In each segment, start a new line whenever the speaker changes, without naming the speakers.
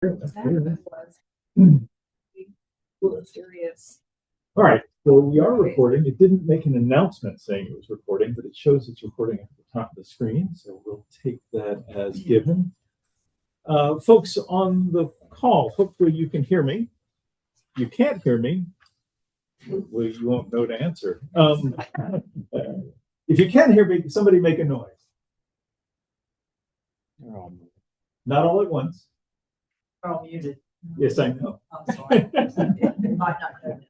That was serious.
All right, so we are recording. It didn't make an announcement saying it was recording, but it shows it's recording at the top of the screen. So we'll take that as given. Folks on the call, hopefully you can hear me. If you can't hear me, well, you won't know to answer. If you can hear me, somebody make a noise. Not all at once.
We're all muted.
Yes, I know.
I'm sorry. It might not know.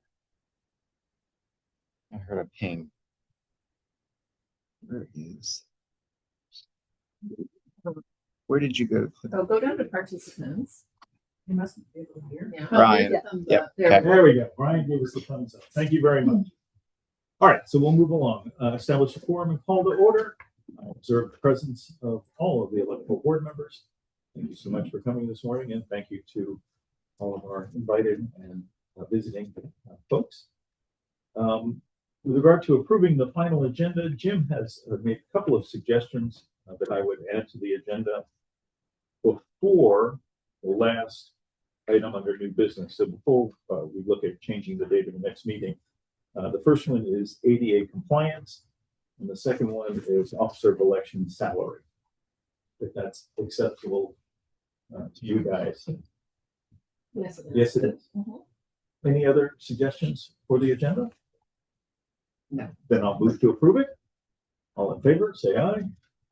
I heard a ping. Where is? Where did you go to click?
Oh, go down to participants. You must be able to hear. Yeah.
Ryan. Yep. Okay.
There we go. Ryan gave us the thumbs up. Thank you very much. All right, so we'll move along. Establish a quorum and call to order. I observe the presence of all of the electoral board members. Thank you so much for coming this morning, and thank you to all of our invited and visiting folks. With regard to approving the final agenda, Jim has made a couple of suggestions that I would add to the agenda before the last item under new business. So before we look at changing the date of the next meeting, the first one is ADA compliance, and the second one is officer of election salary. If that's acceptable to you guys.
Yes, it is.
Yes, it is. Mm-hmm. Any other suggestions for the agenda?
No.
Then I'll move to approve it. All in favor, say aye.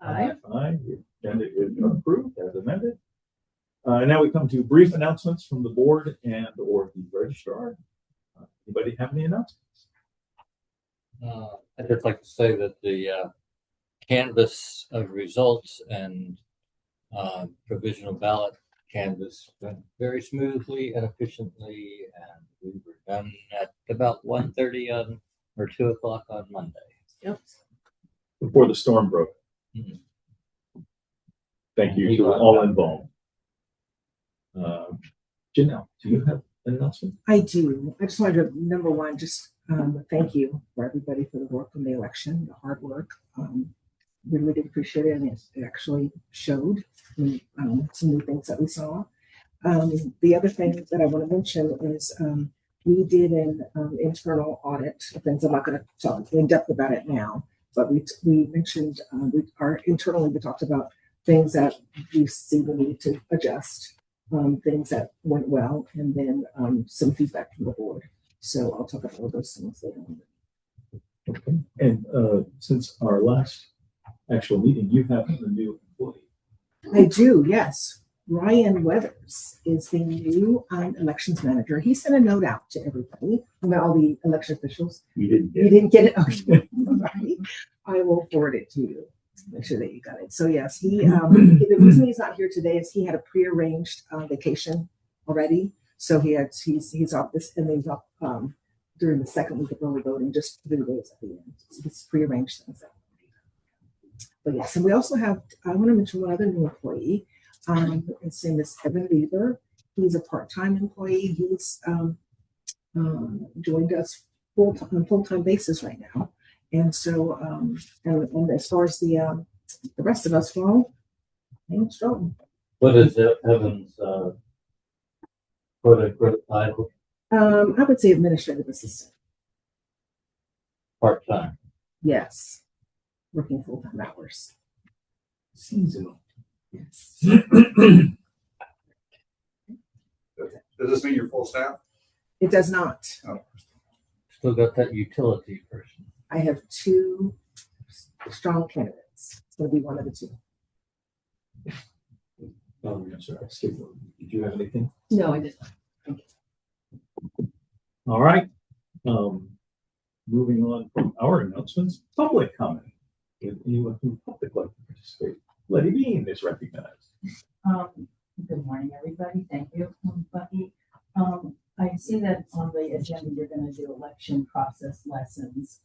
Aye.
Aye. The agenda is approved as amended. Now we come to brief announcements from the board and or the registrar. Anybody have any announcements?
I'd just like to say that the canvass of results and provisional ballot canvass went very smoothly and efficiently, and we were done at about 1:30 or 2 o'clock on Monday.
Yep.
Before the storm broke.
Mm-hmm.
Thank you to all involved. Janelle, do you have an announcement?
I do. I just wanted to, number one, just thank you for everybody for the work on the election, the hard work. Really did appreciate it, and it actually showed some new things that we saw. The other thing that I want to mention is we did an internal audit of things. I'm not going to talk in depth about it now, but we mentioned internally we talked about things that we see we need to adjust, things that went well, and then some feedback from the board. So I'll talk about all those things later on.
Okay. And since our last actual meeting, you have a new employee.
I do, yes. Ryan Weathers is the new elections manager. He sent a note out to everybody, all the election officials.
You didn't get
it. You didn't get it? Okay. Right. I will forward it to you. Make sure that you got it. So yes, he the reason he's not here today is he had a prearranged vacation already. So he's off this, and then he's off during the second week of early voting, just 3 days at the end. So it's prearranged things. But yes, and we also have, I want to mention one other new employee. His name is Evan Weaver. He's a part-time employee. He's joined us on a full-time basis right now. And so, and as far as the rest of us, well, hang strong.
What is Evan's quote title?
I would say administrative assistant.
Part-time.
Yes. Working full-time hours.
Seasonal.
Yes.
Does this mean you're full staff?
It does not.
Oh.
Still got that utility person.
I have 2 strong candidates. It's going to be one of the 2.
I'm sorry. Did you have anything?
No, I didn't. Thank you.
All right. Moving on from our announcements, public comment. If anyone from the public like to participate, Letty Bean is recognized.
Good morning, everybody. Thank you, Bucky. I see that on the agenda you're going to do election process lessons,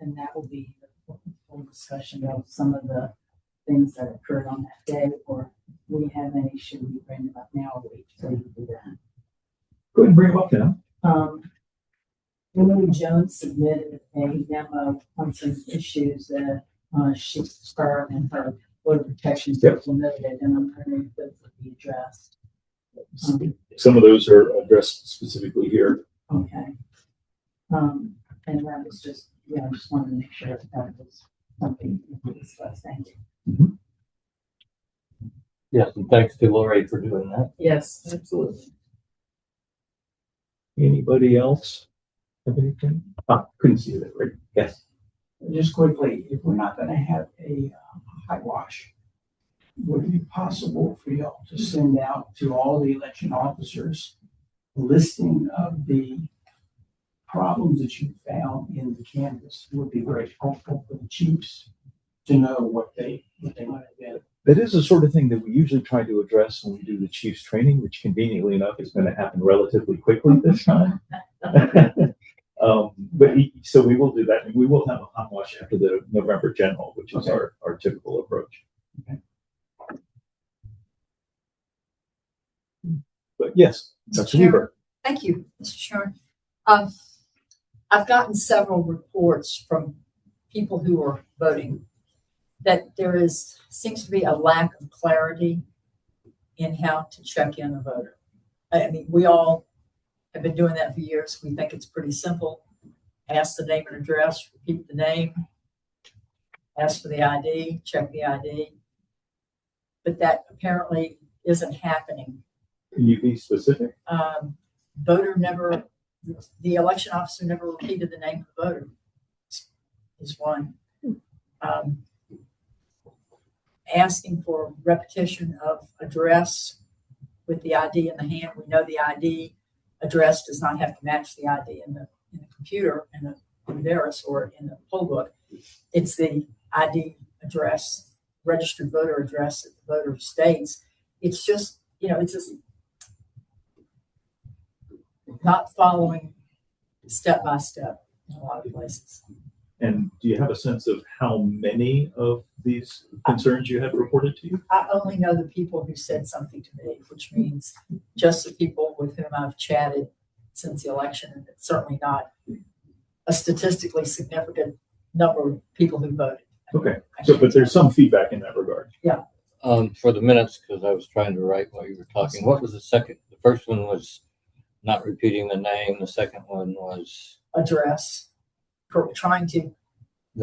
and that will be a full discussion of some of the things that occurred on that day, or if we have any, should we bring them up now or wait till you do that?
Go ahead and bring them up now.
Emily Jones submitted a memo on some issues that her and her voter protection people noted, and I'm wondering if those would be addressed.
Some of those are addressed specifically here.
Okay. And that was just, I just wanted to make sure that was something we discussed. Thank you.
Yes, and thanks to Lori for doing that.
Yes, absolutely.
Anybody else have anything? Couldn't see that, right? Yes.
Just quickly, if we're not gonna have a high wash, would it be possible for y'all to send out to all the election officers a listing of the problems that you found in the canvas? Would be very helpful for the chiefs to know what they might have been.
That is the sort of thing that we usually try to address when we do the chief's training, which conveniently enough is going to happen relatively quickly this time. So we will do that, and we will have a hot wash after the November general, which is our typical approach.
Okay.
But yes, Dr. Weaver.
Thank you, Mr. Chairman. I've gotten several reports from people who are voting that there seems to be a lack of clarity in how to check in a voter. I mean, we all have been doing that for years. We think it's pretty simple. Ask the name and address, repeat the name, ask for the ID, check the ID. But that apparently isn't happening.
Can you be specific?
The election officer never repeated the name of the voter is one. Asking for repetition of address with the ID in the hand. We know the ID address does not have to match the ID in the computer, in Veris or in the poll book. It's the ID address, registered voter address that the voter states. It's just, it's just not following step by step in a lot of places.
And do you have a sense of how many of these concerns you have reported to you?
I only know the people who said something to me, which means just the people with whom I've chatted since the election, and it's certainly not a statistically significant number of people who voted.
Okay, but there's some feedback in that regard.
Yeah.
For the minutes, because I was trying to write while you were talking, what was the second? The first one was not repeating the name. The second one was
address.
They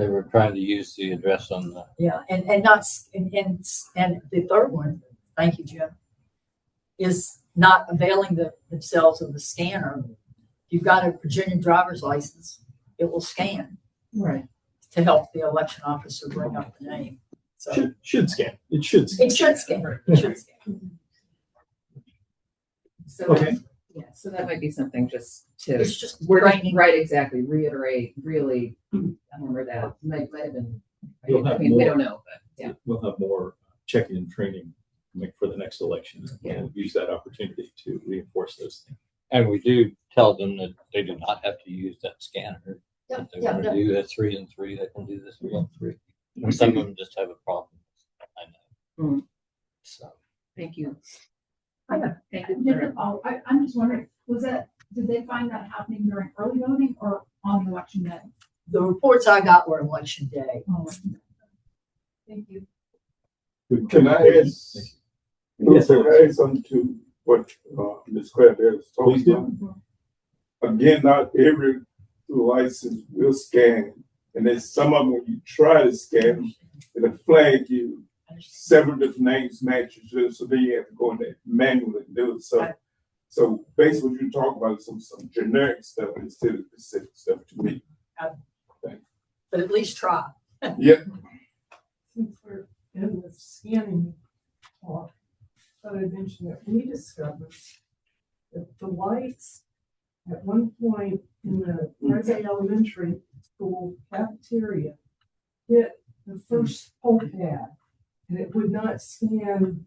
were trying to use the address on the.
Yeah, and the third one, thank you, Jim, is not availing themselves of the scanner. If you've got a Virginia driver's license, it will scan.
Right.
To help the election officer bring up the name. So
should scan. It should scan.
It should scan. It should scan.
So
Okay.
yeah, so that might be something just to
It's just training.
right, exactly. Reiterate, really hammer that. Might have been.
You'll have
we
more.
don't know, but yeah.
We'll have more check-in training for the next election.
Yeah.
We'll use that opportunity to reinforce those things.
And we do tell them that they do not have to use that scanner.
Yeah,
If they want to do the 3 and 3, they can do the 3 and 3. And some of them just have a problem. I know.
Mm.
So
Thank you.
Thank you. I'm just wondering, did they find that happening during early voting or on election day?
The reports I got were election day.
Oh, thank you.
Can I add,
Yes,
can
sir.
I add something to what Ms. Crabbe is
Please
talking
do.
about? Again, not every license will scan, and then some of them, when you try to scan them, it'll flag you several different names matches, so then you have to go in there manually and do it. So basically, what you're talking about is some generic stuff instead of specific stuff to me.
But at least try.
Yeah.
Since we're in the scanning talk, I would mention that we discovered that the lights at one point in the Present Elementary School cafeteria hit the first poll pad, and it would not scan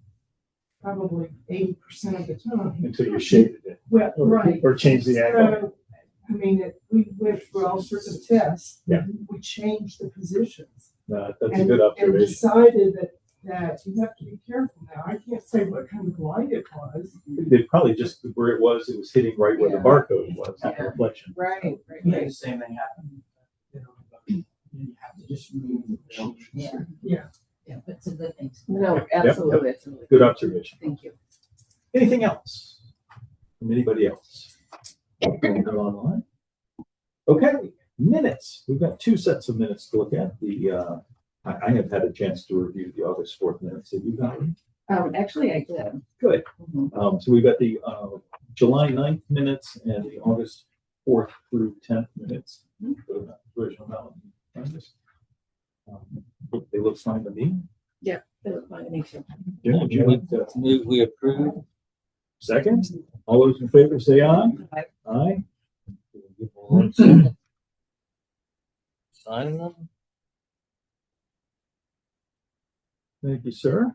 probably 80% of the time.
Until you shaded it.
Well, right.
Or change the angle.
I mean, we went through all sorts of tests.
Yeah.
We changed the positions.
That's a good
And
observation.
decided that you have to be careful now. I can't say what kind of light it was.
They probably just where it was hitting right where the barcode was, the reflection.
Right.
Yeah, the same thing happened. You have to just remove the
Yeah.
Yeah, but it's a good thing.
No,
Yep,
absolutely. It's really
Good observation.
Thank you.
Anything else? from anybody else? Anything online? Okay, minutes. We've got two sets of minutes to look at. I have had a chance to review the August 4th minutes. Have you got them?
Actually, I did.
Good.
Mhm.
So we've got the July 9th minutes and the August 4th through 10th minutes. Original ballot. They look fine to me.
Yeah, they look fine to me too.
Jim, would you like to
Move we approve.
second? All those in favor say aye. Aye.
Give me 1 second. Sign them.
Thank you, sir.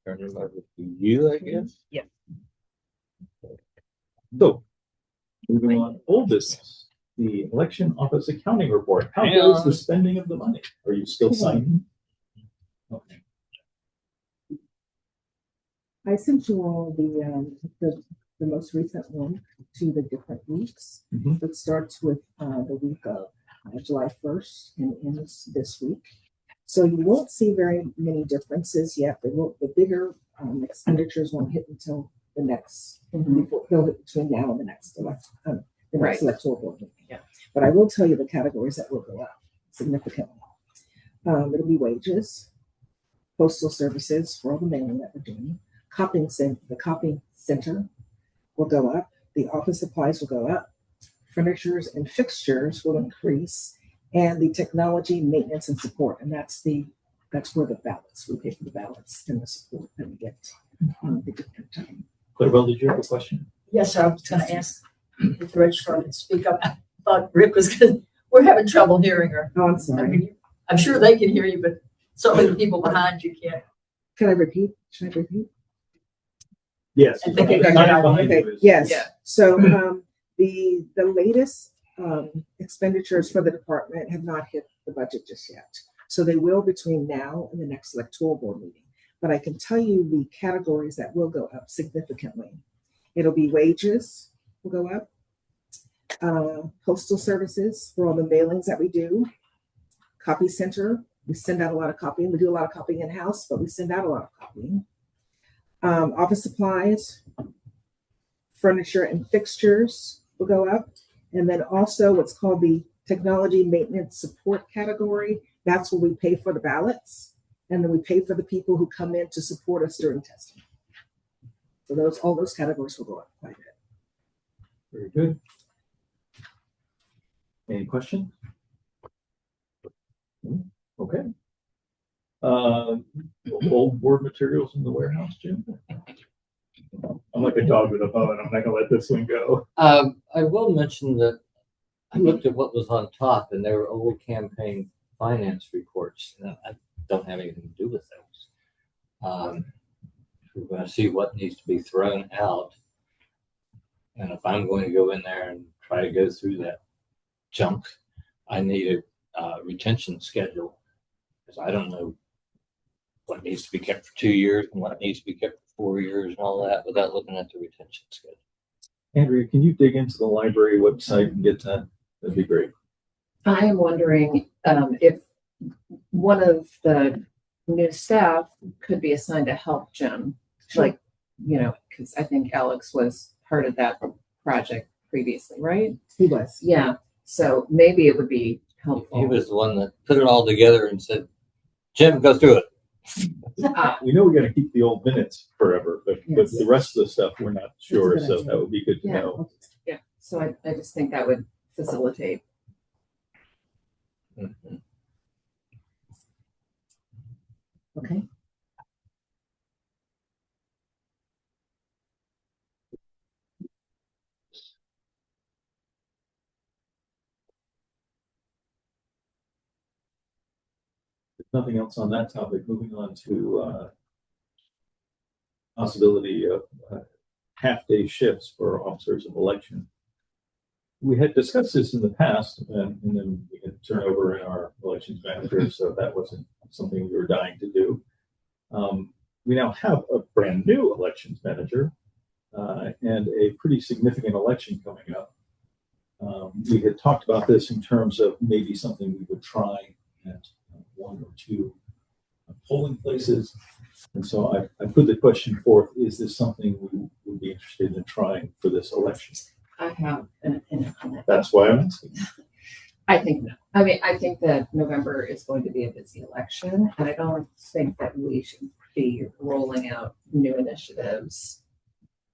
Turn them over to you, I guess.
Yeah.
So, moving on, old business, the election office accounting report. How
Hang
goes
on.
the spending of the money? Are you still signing? Okay.
I sent you all the most recent one to the different weeks.
Mhm.
It starts with the week of July 1st and ends this week. So you won't see very many differences yet. The bigger expenditures won't hit until the next, before, they'll hit between now and the next electoral board meeting. Yeah. But I will tell you the categories that will go up significantly. It'll be wages, postal services for all the mailing that we're doing, the copying center will go up, the office supplies will go up, furnitures and fixtures will increase, and the technology, maintenance, and support. And that's where the ballots, we pay for the ballots and the support that we get the different time.
Clarabelle, did you have a question?
Yes, I was gonna ask if the registrar could speak up. I thought Rick was gonna, we're having trouble hearing her.
Oh, I'm
I
sorry.
mean, I'm sure they can hear you, but so many people behind you can't.
Can I repeat? Should I repeat?
Yes.
I think
The
I got
sign
it.
behind you
Okay,
is-
yes.
Yeah.
So the latest expenditures for the department have not hit the budget just yet. So they will between now and the next electoral board meeting. But I can tell you the categories that will go up significantly. It'll be wages will go up, postal services for all the mailings that we do, copy center. We send out a lot of copying. We do a lot of copying in-house, but we send out a lot of copying. Office supplies, furniture and fixtures will go up. And then also what's called the technology maintenance support category. That's where we pay for the ballots. And then we pay for the people who come in to support us during testing. So all those categories will go up quite a bit.
Very good. Any questions? Okay. Old board materials in the warehouse, Jim? I'm like a dog with a bone. I'm not gonna let this one go.
I will mention that I looked at what was on top, and there were old campaign finance reports. And I don't have anything to do with those. We're going to see what needs to be thrown out, and if I'm going to go in there and try to go through that junk, I need a retention schedule, because I don't know what needs to be kept for 2 years and what needs to be kept for 4 years and all that without looking at the retention schedule.
Andrea, can you dig into the library website and get that? That'd be great.
I am wondering if one of the new staff could be assigned to help Jim, like, because I think Alex was part of that project previously, right?
He was.
Yeah. So maybe it would be helpful.
He was the one that put it all together and said, "Jim, go through it."
We know we're gonna keep the old minutes forever, but
Yes.
the rest of the stuff, we're not sure,
good
so
idea.
that would be good to
Yeah.
know.
Yeah. So I just think that would facilitate.
Mhm.
Okay.
If nothing else on that topic, moving on to possibility of half-day shifts for officers of election. We had discussed this in the past, and then we had turnover in our elections manager, so that wasn't something we were dying to do. We now have a brand new elections manager and a pretty significant election coming up. We had talked about this in terms of maybe something we would try at 1 or 2 polling places. And so I put the question forth, is this something we would be interested in trying for this election?
I have an opinion on that.
That's why I'm asking.
I think no. I mean, I think that November is going to be a busy election, and I don't think that we should be rolling out new initiatives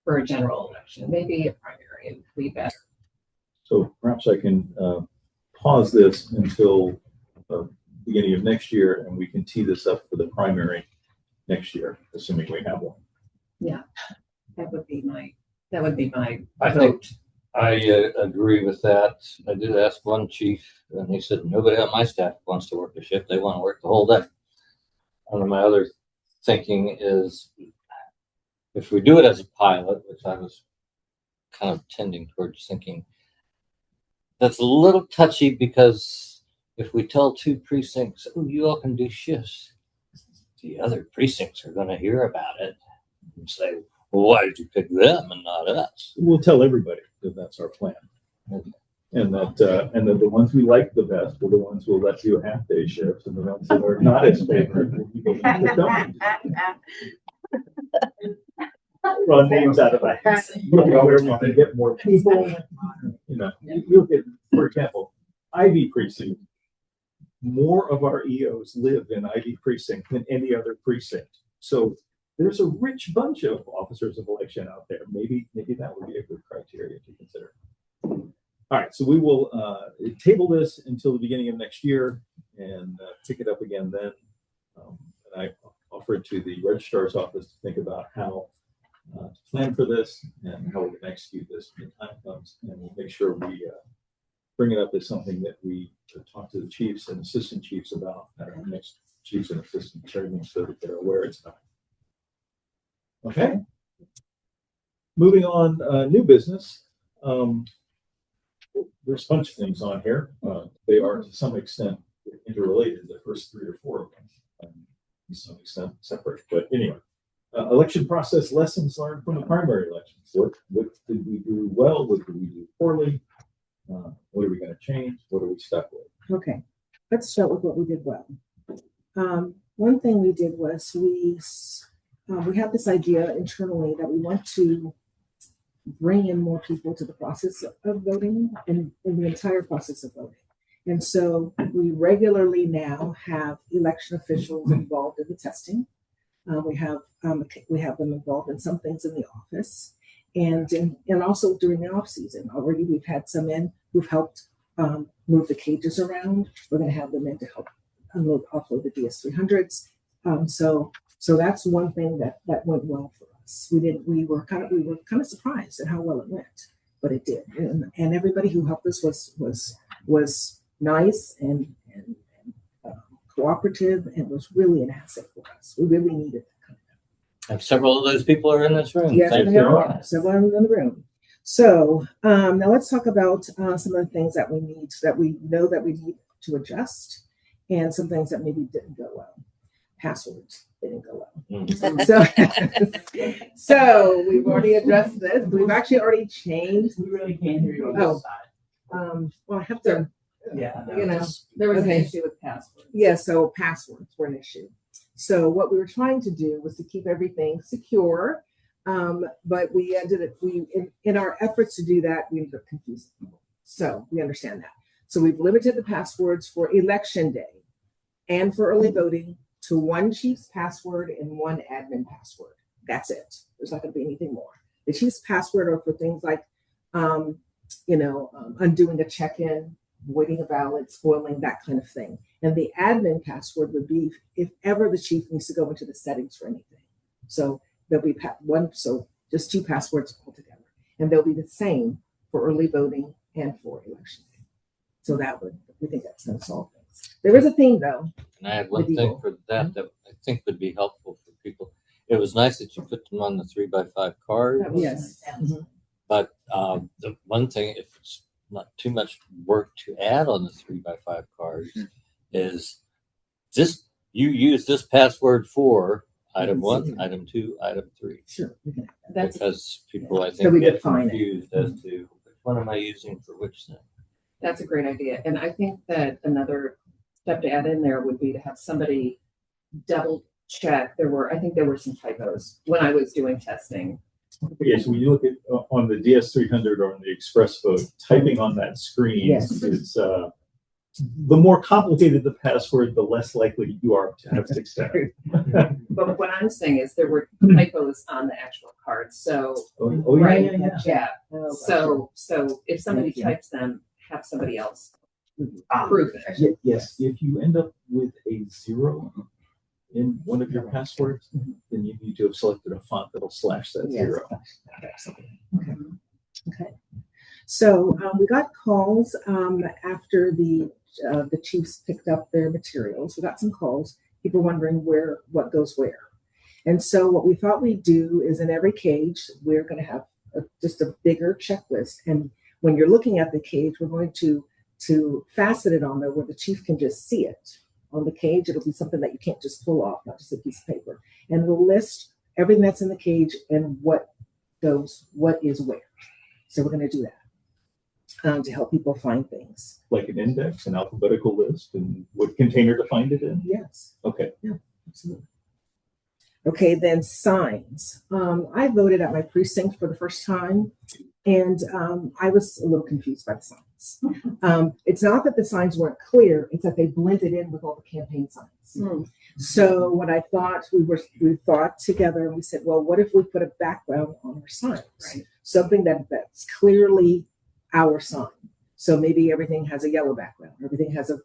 for a general election. Maybe a primary would be better.
So perhaps I can pause this until beginning of next year, and we can tee this up for the primary next year, assuming we have one.
Yeah, that would be my
I think I agree with that. I did ask one chief, and he said nobody on my staff wants to work a shift; they want to work the whole day. And my other thinking is, if we do it as a pilot, which I was kind of tending towards thinking, that's a little touchy because if we tell 2 precincts, "Oh, you all can do shifts," the other precincts are going to hear about it and say, "Well, why did you pick them and not us?"
We'll tell everybody that that's our plan. And that the ones we like the best are the ones who will let you half-day shifts, and the ones that are not as favorite will be the ones that don't. Run names out of a hat, where we can get more people. You'll get, for example, Ivy Precinct. More of our EOs live in Ivy Precinct than any other precinct. So there's a rich bunch of officers of election out there. Maybe that would be a good criteria to consider. All right, so we will table this until the beginning of next year and pick it up again then. And I offer it to the registrar's office to think about how to plan for this and how we can execute this when the time comes. And we'll make sure we bring it up as something that we talk to the chiefs and assistant chiefs about at our next chiefs and assistant training so that they're aware it's coming. Okay. Moving on, new business. There's a bunch of things on here. They are to some extent interrelated, the first 3 or 4 of them, to some extent separate. But anyway, election process lessons learned from the primary elections. What did we do well? What did we do poorly? What are we going to change? What are we stuck with?
Okay, let's start with what we did well. One thing we did was we have this idea internally that we want to bring in more people to the process of voting and in the entire process of voting. And so we regularly now have election officials involved in the testing. We have them involved in some things in the office, and also during the off season. Already we've had some in who've helped move the cages around. We're going to have them in to help offload the DS300s. So that's one thing that went well for us. We were kind of surprised at how well it went, but it did. And everybody who helped us was nice and cooperative, and was really an asset for us. We really needed that kind of.
And several of those people are in this room.
Yes,
there
are. Several in the room. So now let's talk about some of the things that we need, that we know that we need to adjust, and some things that maybe didn't go well. Passwords didn't go well. So we've already addressed this. We've actually already changed.
We really can't hear you on this side.
Well, I have to.
Yeah.
There was an issue with passwords.
Yeah, so passwords were an issue. So what we were trying to do was to keep everything secure. But we in our efforts to do that, we ended up confusing people. So we understand that. So we've limited the passwords for election day and for early voting to 1 chief's password and 1 admin password. That's it. There's not going to be anything more. The chief's password are for things like, undoing a check-in, voiding a ballot, spoiling, that kind of thing. And the admin password would be if ever the chief needs to go into the settings for anything. So there'll be just 2 passwords altogether, and they'll be the same for early voting and for election day. So we think that's going to solve things. There is a thing though.
And I had one thing for that I think would be helpful for people. It was nice that you put them on the 3x5 card.
Yes. Mm-hmm.
But the one thing, if it's not too much work to add on the 3x5 cards, is this: you use this password for item 1, item 2, item 3.
Sure.
Because people, I think, get confused as to which one am I using for which thing.
That's a great idea. And I think that another step to add in there would be to have somebody double check. I think there were some typos when I was doing testing.
Yes, when you look at on the DS300 or on the Express Vote, typing on that screen
Yes.
is the more complicated the password, the less likely you are to have success.
But what I'm saying is there were typos on the actual card. So right, yeah.
Oh,
So if somebody
Thank you.
types them, have somebody else prove it.
Yes, if you end up with a 0 in one of your passwords, then you need to have selected a font that'll slash that
Yes.
0.
Okay. So we got calls after the chiefs picked up their materials. We got some calls, people wondering what goes where. And so what we thought we'd do is in every cage, we're going to have just a bigger checklist. And when you're looking at the cage, we're going to fasten it on there where the chief can just see it. On the cage, it'll be something that you can't just pull off, not just a piece of paper. And we'll list everything that's in the cage and what is where. So we're going to do that to help people find things.
Like an index, an alphabetical list, and what container to find it in?
Yes.
Okay.
Yeah, absolutely. Okay, then signs. I voted at my precinct for the first time, and I was a little confused by the signs. It's not that the signs weren't clear, it's that they blended in with all the campaign signs. So what I thought, we thought together and we said, well, what if we put a background on our signs?
Right.
Something that's clearly our sign. So maybe everything has a yellow background, everything has a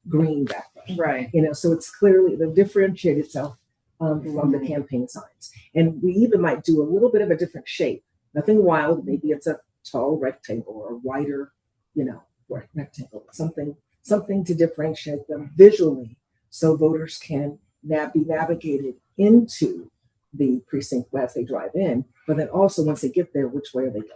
green background.
Right.
So it's clearly, they'll differentiate itself from the campaign signs. And we even might do a little bit of a different shape. Nothing wild, maybe it's a tall rectangle or a wider, rectangle, something to differentiate them visually so voters can be navigated into the precinct as they drive in, but then also once they get there, which way are they going?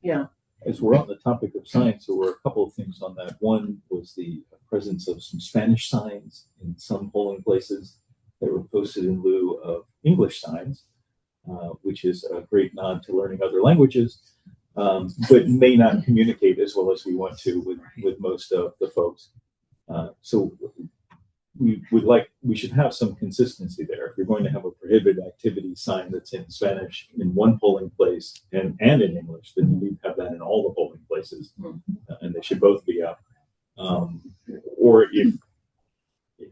Yeah.
As we're on the topic of signs, there were a couple of things on that. One was the presence of some Spanish signs in some polling places that were posted in lieu of English signs, which is a great nod to learning other languages, but may not communicate as well as we want to with most of the folks. So we should have some consistency there. If you're going to have a prohibited activity sign that's in Spanish in one polling place and in English, then you need to have that in all the polling places, and they should both be up. Or if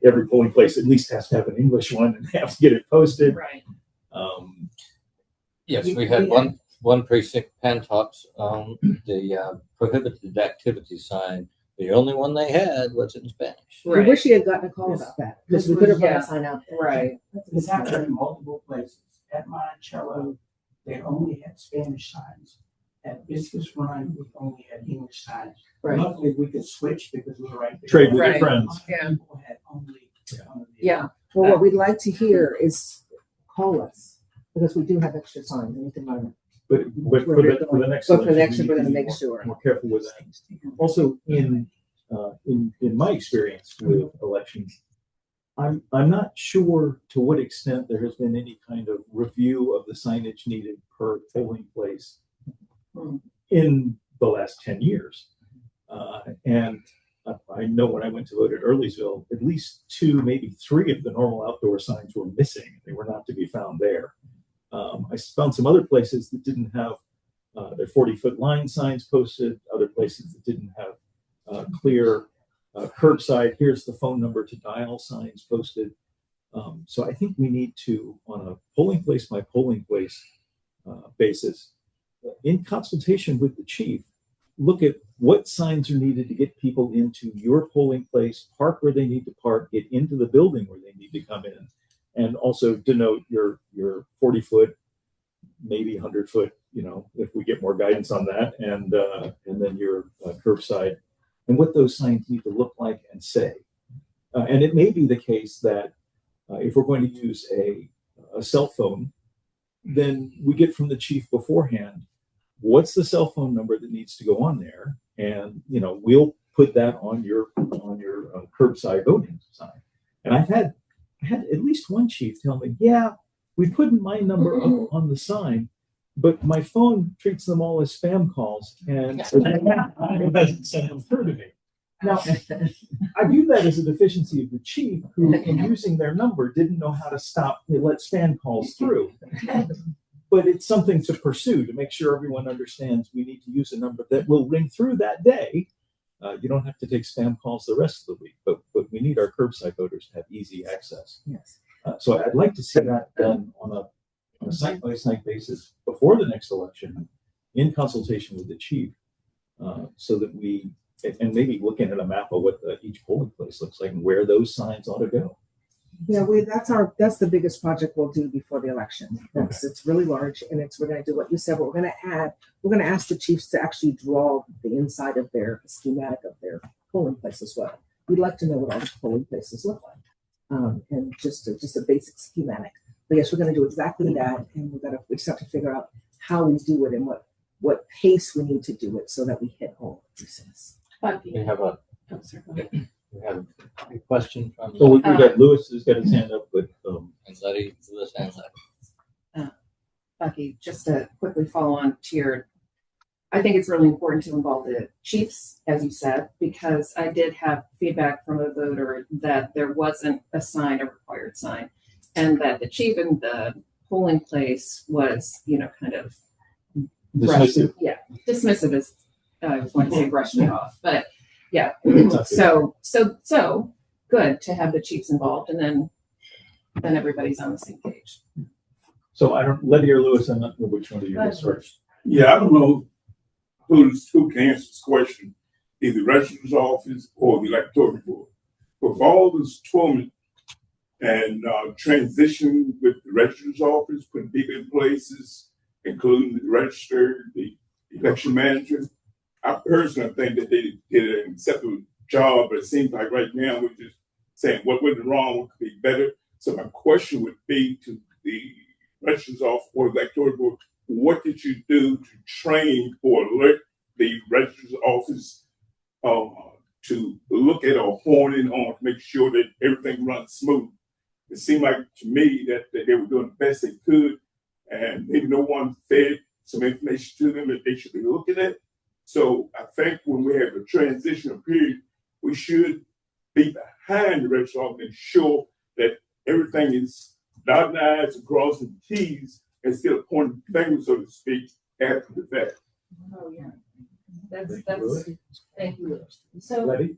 every polling place at least has to have an English one and have to get it posted.
Right.
Yes, we had one precinct, Pantops, the prohibited activity sign. The only one they had was in Spanish.
Right. We wish you had gotten a call about that because we could have put a sign out there.
Right.
It's happened in multiple places. At Monticello, they only had Spanish signs. At Biscuits Run, we only had English signs.
Right.
Luckily, we could switch because we were right there.
Trade with
Right.
your friends.
Yeah.
People had only one of the
Yeah.
Well, what we'd like to hear is call us because we do have extra signs and we can learn it.
But for the next
But for the
election,
next,
we
we're going to
need
make
be
sure.
more careful with that. Also, in my experience with elections, I'm not sure to what extent there has been any kind of review of the signage needed per polling place in the last 10 years. And I know when I went to vote at Earlysville, at least 2, maybe 3 of the normal outdoor signs were missing. They were not to be found there. I found some other places that didn't have their 40-foot line signs posted, other places that didn't have clear curbside, here's the phone number to dial signs posted. So I think we need to, on a polling place by polling place basis, in consultation with the chief, look at what signs are needed to get people into your polling place, park where they need to park, get into the building where they need to come in, and also denote your 40-foot, maybe 100-foot, if we get more guidance on that, and then your curbside, and what those signs need to look like and say. And it may be the case that if we're going to use a cell phone, then we get from the chief beforehand, what's the cell phone number that needs to go on there? And, we'll put that on your curbside voting sign. And I had at least one chief tell me, yeah, we put my number up on the sign, but my phone treats them all as spam calls and it doesn't send them through to me. Now, I view that as a deficiency of the chief, who, in using their number, didn't know how to stop, let spam calls through. But it's something to pursue to make sure everyone understands we need to use a number that will ring through that day. You don't have to take spam calls the rest of the week, but we need our curbside voters to have easy access.
Yes.
So I'd like to see that done on a site-by-site basis before the next election, in consultation with the chief, so that we, and maybe looking at a map of what each polling place looks like and where those signs ought to go.
Yeah, that's the biggest project we'll do before the election. It's really large, and we're gonna do what you said, but we're gonna ask the chiefs to actually draw the inside of their schematic of their polling place as well. We'd like to know what all the polling places look like. And just a basic schematic. But yes, we're gonna do exactly that, and we just have to figure out how we do it and what pace we need to do it so that we hit all of these things.
We have a question from.
So we got Lewis who's got his hand up, but
and Letty, Lewis and Letty.
Bucky, just to quickly follow on to I think it's really important to involve the chiefs, as you said, because I did have feedback from a voter that there wasn't a required sign, and that the chief in the polling place was, kind of
dismissive.
Dismissive is, I was going to say brushing it off, but yeah. So good to have the chiefs involved, and then everybody's on the same page.
So Letty or Lewis, I'm not sure which one of you goes first.
Yeah, I don't know who can answer this question, either the registrar's office or the electoral board. But for all this torment and transition with the registrar's office, putting people in places, including the register, the election manager, I personally think that they did an acceptable job, but it seems like right now we're just saying what went wrong, what could be better. So my question would be to the registrar's office or electoral board, what did you do to train or alert the registrar's office to look at a horning on to make sure that everything runs smooth? It seemed like to me that they were doing the best they could, and maybe no one fed some information to them that they should be looking at. So I think when we have a transitional period, we should be behind the registrar's office and ensure that everything is dotting the I's and crossing the T's instead of pointing fingers, so to speak, after the fact.
Oh, yeah.
Thank
you. So,
Letty?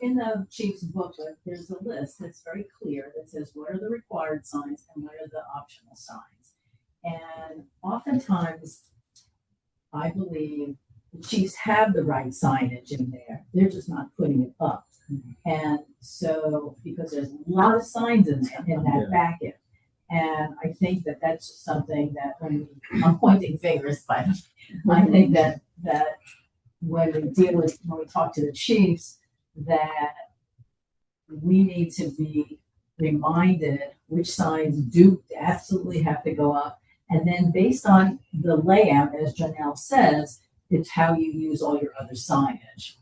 in the chief's booklet, there's a list that's very clear that says what are the required signs and what are the optional signs. And oftentimes, I believe the chiefs have the right signage in there. They're just not putting it up. And so, because there's a lot of signs in that packet. And I think that that's just something that I'm pointing fingers, but I think that when we talk to the chiefs, that we need to be reminded which signs do absolutely have to go up. And then based on the layout, as Janelle says, it's how you use all your other signage.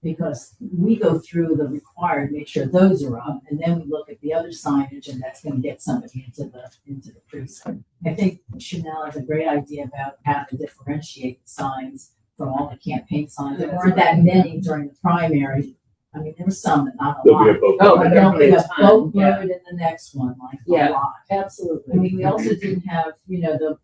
Because we go through the required, make sure those are up, and then we look at the other signage, and that's going to get somebody into the precinct. I think Chanel has a great idea about how to differentiate the signs from all the campaign signs. There weren't that many during the primary. I mean, there were some, but not a lot. There'll be a boatload in the next one, a lot.
Absolutely.
I mean, we also didn't have, the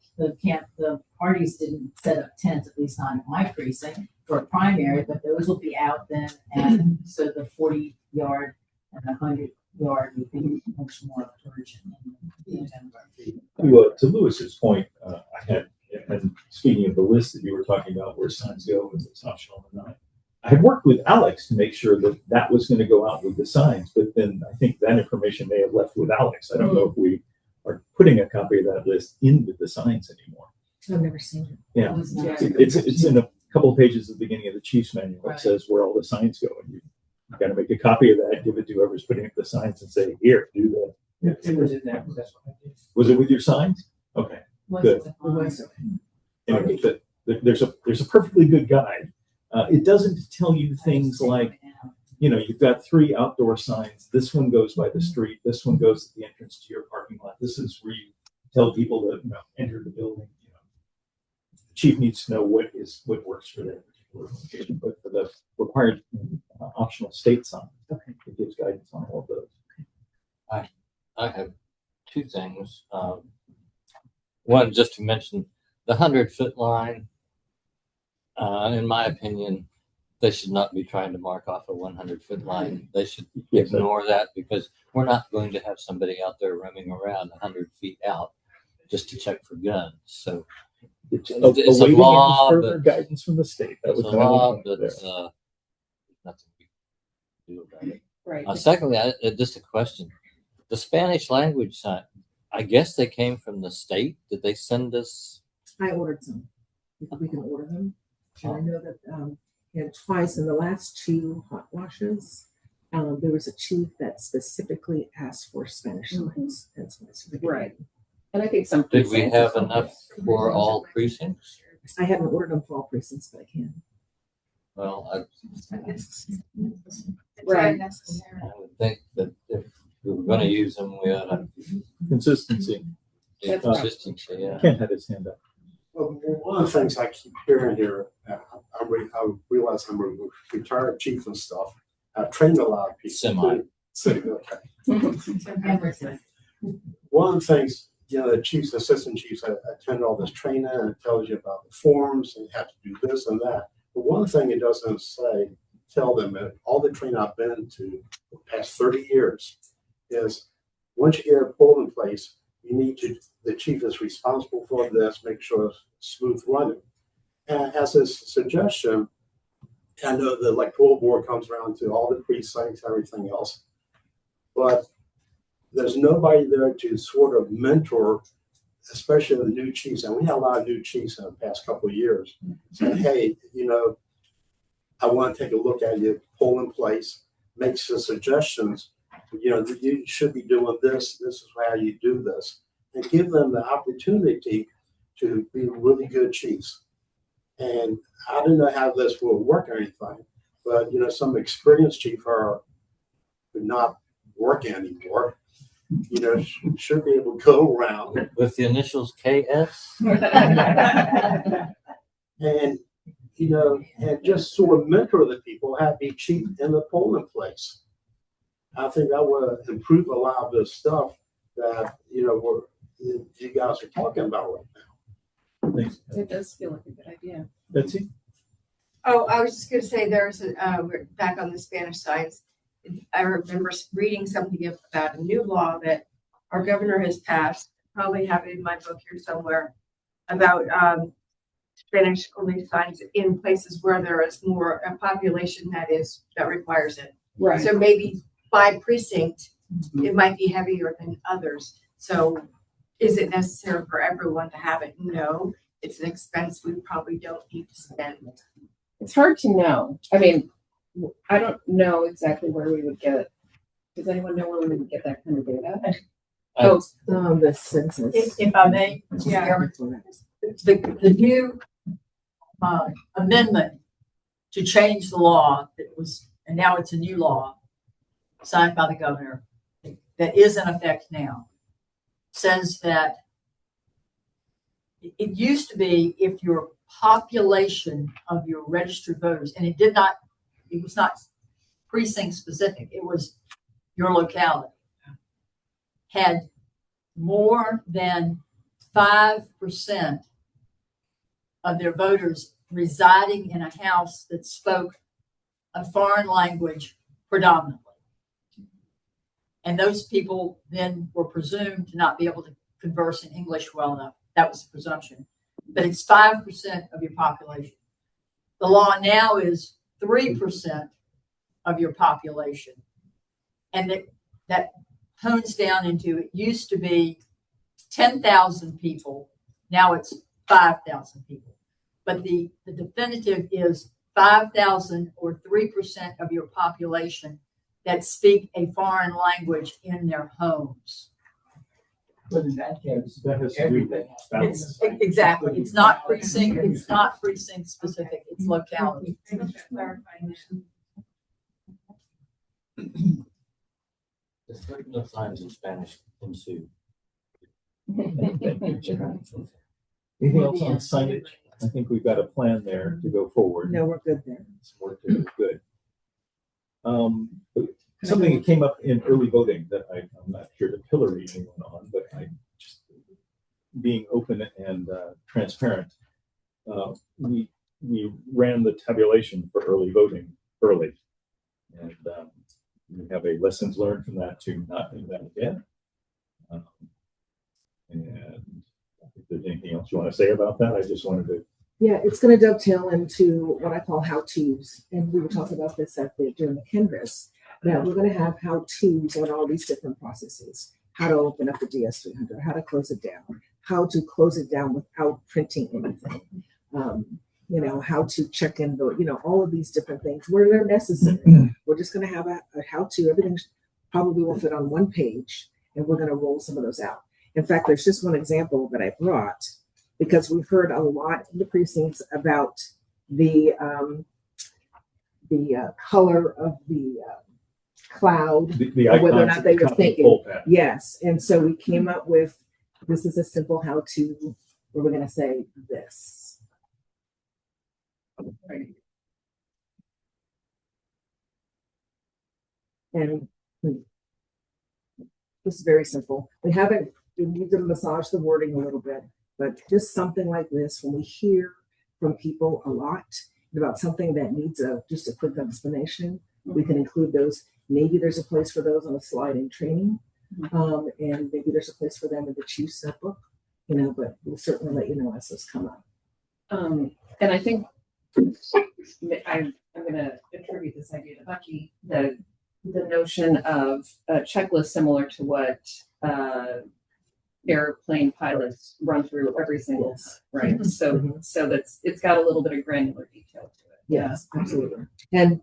parties didn't set up tents, at least not in my precinct, for a primary, but those will be out then, and so the 40-yard and the 100-yard would be much more urgent.
To Lewis's point, and speaking of the list that you were talking about where signs go and it's optional or not, I had worked with Alex to make sure that was going to go out with the signs, but then I think that information may have left with Alex. I don't know if we are putting a copy of that list in with the signs anymore.
I've never seen it.
Yeah, it's in a couple of pages at the beginning of the chief's manual. It says where all the signs go, and you got to make a copy of that, give it to whoever's putting up the signs, and say, "Here, do that."
It was in there. That's what I did.
Was it with your signs? Okay, good. Anyway, there's a perfectly good guide. It doesn't tell you things like, you've got 3 outdoor signs. This one goes by the street. This one goes to the entrance to your parking lot. This is where you tell people to enter the building. The chief needs to know what works for that particular location. But the required optional state sign.
Okay.
It gives guidance on all of those.
I have two things. One, just to mention the 100-foot line. In my opinion, they should not be trying to mark off a 100-foot line. They should ignore that because we're not going to have somebody out there roaming around 100 feet out just to check for guns. So it's a
Awaiting
law,
any further
but
guidance from the state. That
it's
was
a
my only
law,
point
but
there.
nothing we can do about it.
Right.
Secondly, just a question. The Spanish language sign, I guess they came from the state. Did they send us?
I ordered some. We can order them. And I know that twice in the last 2 hot washes, there was a chief that specifically asked for Spanish signs. That's
Right. And I think some
Did we
precincts
have
or
enough
something.
for all precincts?
I haven't ordered them for all precincts, but I can.
Well,
Right.
I would think that if we were going to use them, we ought to
Consistency.
do
That's right.
consistency. Yeah.
Ken had his hand up.
Well, one of the things I keep hearing here, I realize I'm a retired chief and stuff. I've trained a lot of people. Okay. One of the things, the chiefs, assistant chiefs, attend all this training and it tells you about the forms and you have to do this and that. But one thing it doesn't tell them that all the training I've been to the past 30 years is once you get a polling place, the chief is responsible for this, make sure it's smooth running. And as a suggestion, I know the electoral board comes around to all the precincts, everything else, but there's nobody there to sort of mentor, especially the new chiefs. And we had a lot of new chiefs in the past couple of years saying, hey, I want to take a look at your polling place, make some suggestions. You should be doing this. This is how you do this, and give them the opportunity to be really good chiefs. And I don't know how this will work or anything, but some experienced chief are not working anymore. Should be able to go around
With the initials KS.
and and just sort of mentor the people, have be chief in the polling place. I think that would improve a lot of the stuff that you guys are talking about right now.
Thanks.
It does feel like a good idea.
Betsy?
Oh, I was just going to say we're back on the Spanish side. I remember reading something about a new law that our governor has passed, probably have it in my book here somewhere, about Spanish only signs in places where there is more a population that requires it.
Right.
So maybe by precinct, it might be heavier than others. So is it necessary for everyone to have it? No, it's an expense we probably don't need to spend.
It's hard to know. I mean, I don't know exactly where we would get. Does anyone know where we would get that kind of data?
The census.
If I may, yeah, the new amendment to change the law and now it's a new law signed by the governor that is in effect now, says that it used to be if your population of your registered voters, and it was not precinct specific, it was your locality, had more than 5% of their voters residing in a house that spoke a foreign language predominantly. And those people then were presumed to not be able to converse in English well enough. That was the presumption. But it's 5% of your population. The law now is 3% of your population. And that hones down into, it used to be 10,000 people. Now it's 5,000 people. But the definitive is 5,000 or 3% of your population that speak a foreign language in their homes.
But in that case,
That has to do with
It's exactly. It's not precinct. It's not precinct specific. It's locality.
There's no signs in Spanish ensue.
Anything else on signage? I think we've got a plan there to go forward.
No, we're good there.
Some work to do. Good. Something that came up in early voting that I'm not sure to pillory anyone on, but I just being open and transparent. We ran the tabulation for early voting early, and we have a lessons learned from that to not do that again. And if there's anything else you want to say about that, I just wanted to.
Yeah, it's going to dovetail into what I call how-tos, and we were talking about this during the Canvas. That we're going to have how-tos on all these different processes: how to open up the DS300, how to close it down, how to close it down without printing anything. How to check in the, all of these different things where they're necessary. We're just going to have a how-to. Everything probably will fit on one page, and we're going to roll some of those out. In fact, there's just one example that I brought because we've heard a lot in the precincts about the color of the cloud,
the
or whether or
icons
not they were thinking.
Pad.
Yes, and so we came up with, this is a simple how-to where we're going to say this. And this is very simple. We need to massage the wording a little bit, but just something like this, when we hear from people a lot about something that needs just a quick explanation, we can include those. Maybe there's a place for those on a slide in training, and maybe there's a place for them in the Chiefs book, but we'll certainly let you know as those come up.
And I think I'm going to attribute this idea to Bucky, the notion of a checklist similar to what airplane pilots run through every single time, right? So that's, it's got a little bit of granular detail to it.
Yes, absolutely. And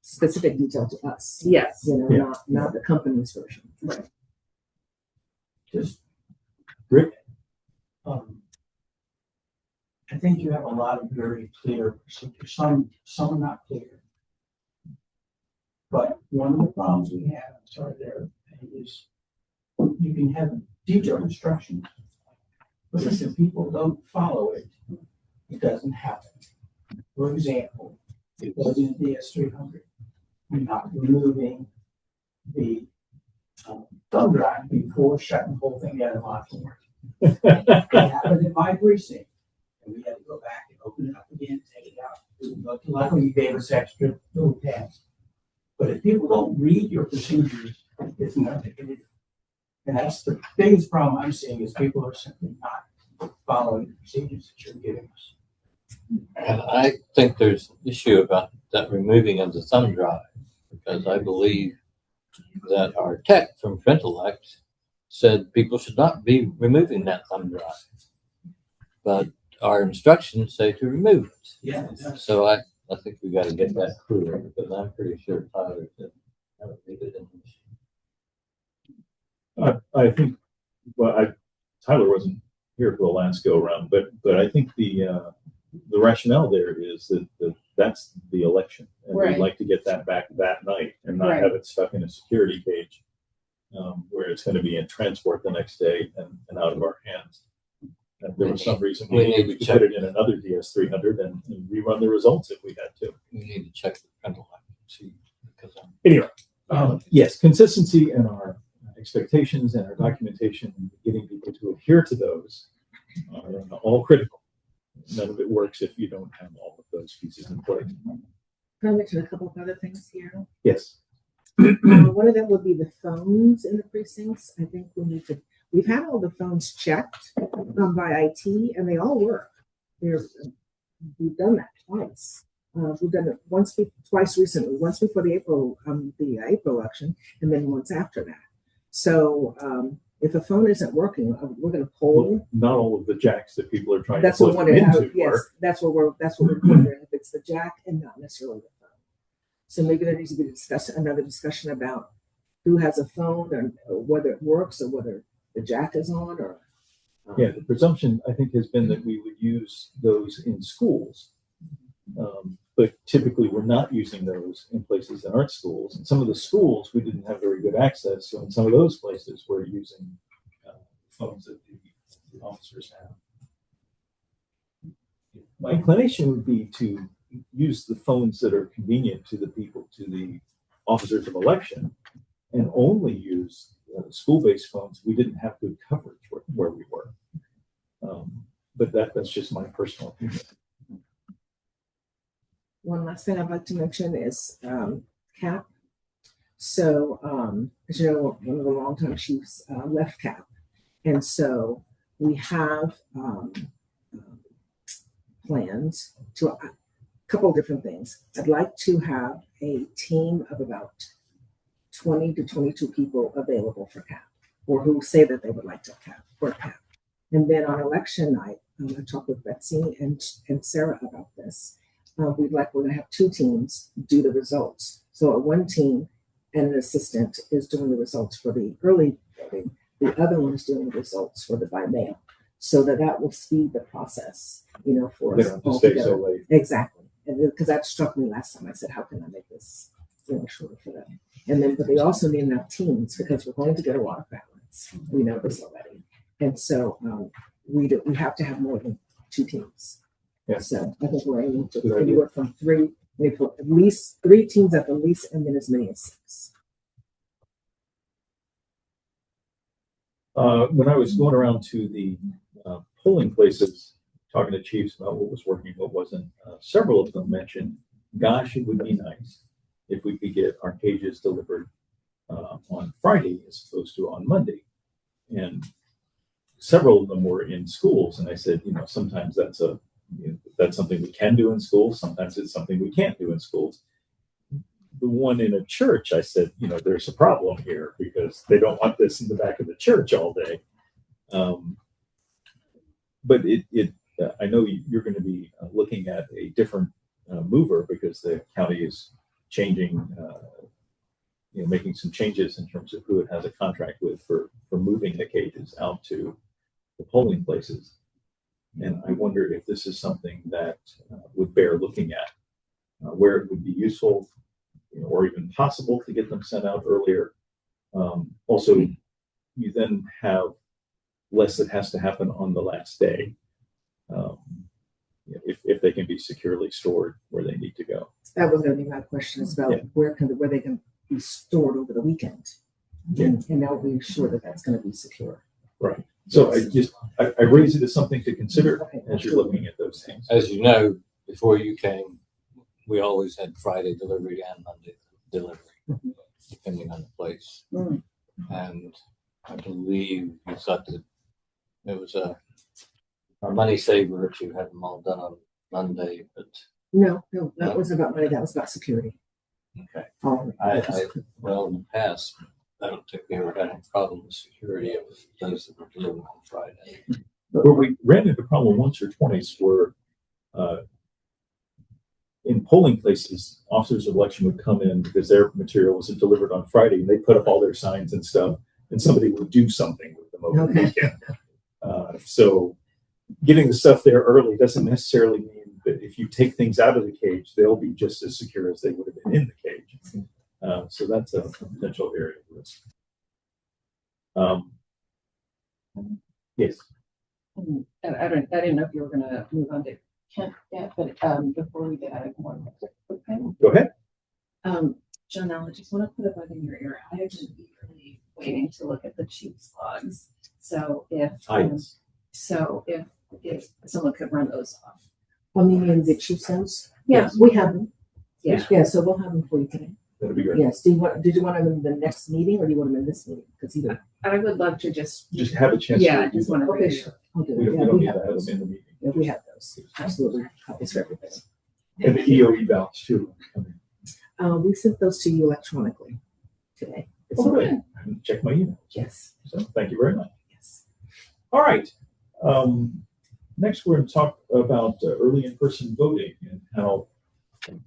specific detail to us.
Yes.
Not the company's version.
Right.
Just
Rick?
I think you have a lot of very clear procedures. Some are not clear. But one of the problems we have, is you can have detailed instructions, but if people don't follow it, it doesn't happen. For example, it goes in DS300. You're not removing the thumb drive before shutting the whole thing down and locking it. It happened in my precinct. And we had to go back and open it up again, take it out. Luckily, you gave us extra little tabs. But if people don't read your procedures, it's nothing to do. And that's the biggest problem I'm seeing is people are simply not following the procedures that you're giving us.
And I think there's an issue about that removing of the thumb drive, because I believe that our tech from Printellect said people should not be removing that thumb drive. But our instructions say to remove it.
Yeah.
So I think we got to get that clear, because I'm pretty sure Tyler said I don't leave it in the machine.
I think, Tyler wasn't here for the last go around, but I think the rationale there is that that's the election, and we'd like to get that back that night and not have it stuck in a security cage where it's going to be in transport the next day and out of our hands. And there was some reason we needed to put it in another DS300 and rerun the results if we had to.
We need to check the Printellect and see, because
anyway, yes, consistency in our expectations and our documentation, and getting people to adhere to those are all critical. None of it works if you don't have all of those pieces in place.
Can I mention a couple of other things here?
Yes.
One of them would be the phones in the precincts. I think we've had all the phones checked by IT, and they all work. We've done that twice. We've done it twice recently. Once before the April election, and then once after that. So if a phone isn't working, we're going to poll.
Not all of the jacks that people are trying
That's
to
what
plug
we're
into
yes,
work.
that's what we're wondering if it's the jack and not necessarily the phone. So maybe there needs to be another discussion about who has a phone and whether it works or whether the jack is on or.
Yeah, the presumption I think has been that we would use those in schools, but typically we're not using those in places that aren't schools. In some of the schools we didn't have very good access, so in some of those places we're using phones that the officers have. my inclination would be to use the phones that are convenient to the people, to the officers of election, and only use school-based phones. We didn't have good coverage where we were. But that's just my personal opinion.
One last thing I'd like to mention is CAP. So, as you know, one of the longtime chiefs left CAP. And so we have plans to a couple of different things. I'd like to have a team of about 20 to 22 people available for CAP, or who say that they would like to for CAP. And then on election night, I talked with Betsy and Sarah about this. We're going to have two teams do the results. So one team and an assistant is doing the results for the early voting. The other one is doing the results for the by mail, so that will speed the process, for us all
stay
together.
So late.
Exactly. And because that struck me last time. I said, how can I make this shorter for them? And then, but they also need enough teams, because we're going to get a lot of ballots. We know this already. And so we have to have more than two teams.
Yeah.
So I think we're aiming to anywhere from three, maybe at least 3 teams at the least, and then as many as 6.
When I was going around to the polling places, talking to chiefs about what was working, what wasn't, several of them mentioned, gosh, it would be nice if we could get our pages delivered on Friday as opposed to on Monday. And several of them were in schools. And I said, sometimes that's something we can do in schools. Sometimes it's something we can't do in schools. The one in a church, I said, there's a problem here, because they don't want this in the back of the church all day. But I know you're going to be looking at a different mover, because the county is changing, making some changes in terms of who it has a contract with for moving the cages out to the polling places. And I wonder if this is something that would bear looking at, where it would be useful, or even possible to get them sent out earlier. Also, you then have less that has to happen on the last day, if they can be securely stored where they need to go.
That was going to be my question, is about where they can be stored over the weekend, and now we're sure that that's going to be secure.
Right. So I raise it as something to consider as you're looking at those things.
As you know, before you came, we always had Friday delivery and Monday delivery, depending on the place. And I believe you thought that it was a money saver to have them all done on Monday, but
no, that wasn't about money. That was about security.
Okay.
Well,
in the past, I don't think we ever had a problem with security of those that were delivered on Friday.
Where we ran into a problem once or twice were in polling places, officers of election would come in because their material wasn't delivered on Friday, and they put up all their signs and stuff, and somebody would do something with them over the weekend. So getting the stuff there early doesn't necessarily mean that if you take things out of the cage, they'll be just as secure as they would have been in the cage. So that's a potential area of risk. Yes.
And I didn't know if you were going to move on to Kent yet, but before we get out of one quick thing.
Go ahead.
John, I just want to put a bug in your ear. I have been eagerly waiting to look at the chief's logs. So if if someone could run those off.
Well, you mean the chief notes?
Yeah,
we have them.
Yeah.
So we'll have them for you today.
That'd be great.
Yes. Did you want them in the next meeting, or do you want them in this meeting? Because
I would love to just
have a chance.
Yeah, I just want to.
Okay, sure.
We don't need to have them in the meeting.
Yeah, we have those. Absolutely. Copies for everybody.
And the EOE ballots too.
We sent those to you electronically today.
Great. I haven't checked my email.
Yes.
So thank you very much.
Yes.
All right. Next, we're going to talk about early in-person voting and how,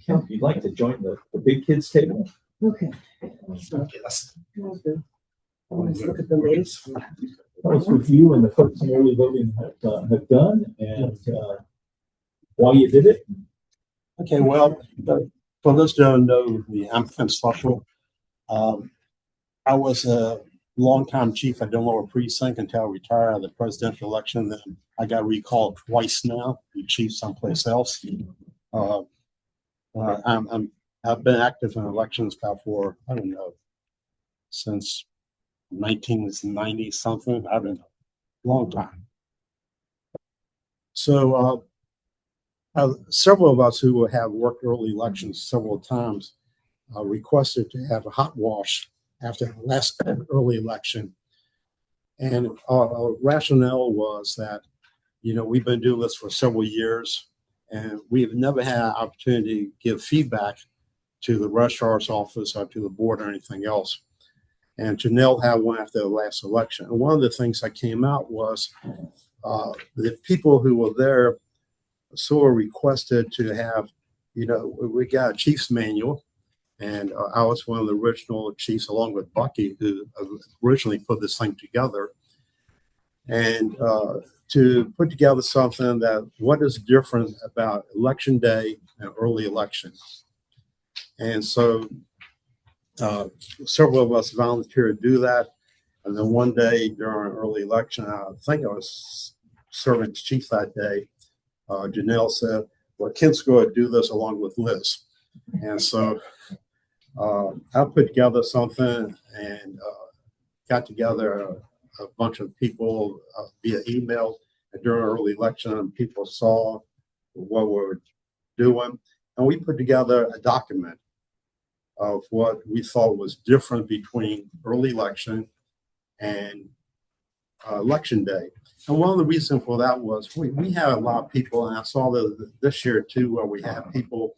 Kemp, you'd like to join the big kids table.
Okay.
Yes.
Let's look at the latest.
Tell us what you and the folks in early voting have done, and why you did it.
Okay, well, for those who don't know me, I'm Clint Social. I was longtime chief at Delaware Precinct until I retired out of the presidential election. Then I got recalled twice now, to be chief someplace else. I've been active in elections about for, I don't know, since 1990 something. I've been a long time. So several of us who have worked early elections several times requested to have a hot wash after the last early election. And our rationale was that, we've been doing this for several years and we've never had an opportunity to give feedback to the registrar's office or to the board or anything else. And Janelle had one after the last election. And one of the things that came out was the people who were there sort of requested to have, we got a chief's manual. And I was one of the original chiefs, along with Bucky, who originally put this thing together. And to put together something that what is different about election day and early elections. And so several of us volunteered to do that. And then one day during early election, I think I was serving as chief that day, Janelle said, well, Kent's going to do this along with Liz. And so I put together something and got together a bunch of people via email during early election, and people saw what we were doing. And we put together a document of what we thought was different between early election and election day. And one of the reasons for that was we had a lot of people, and I saw this year too, where we had people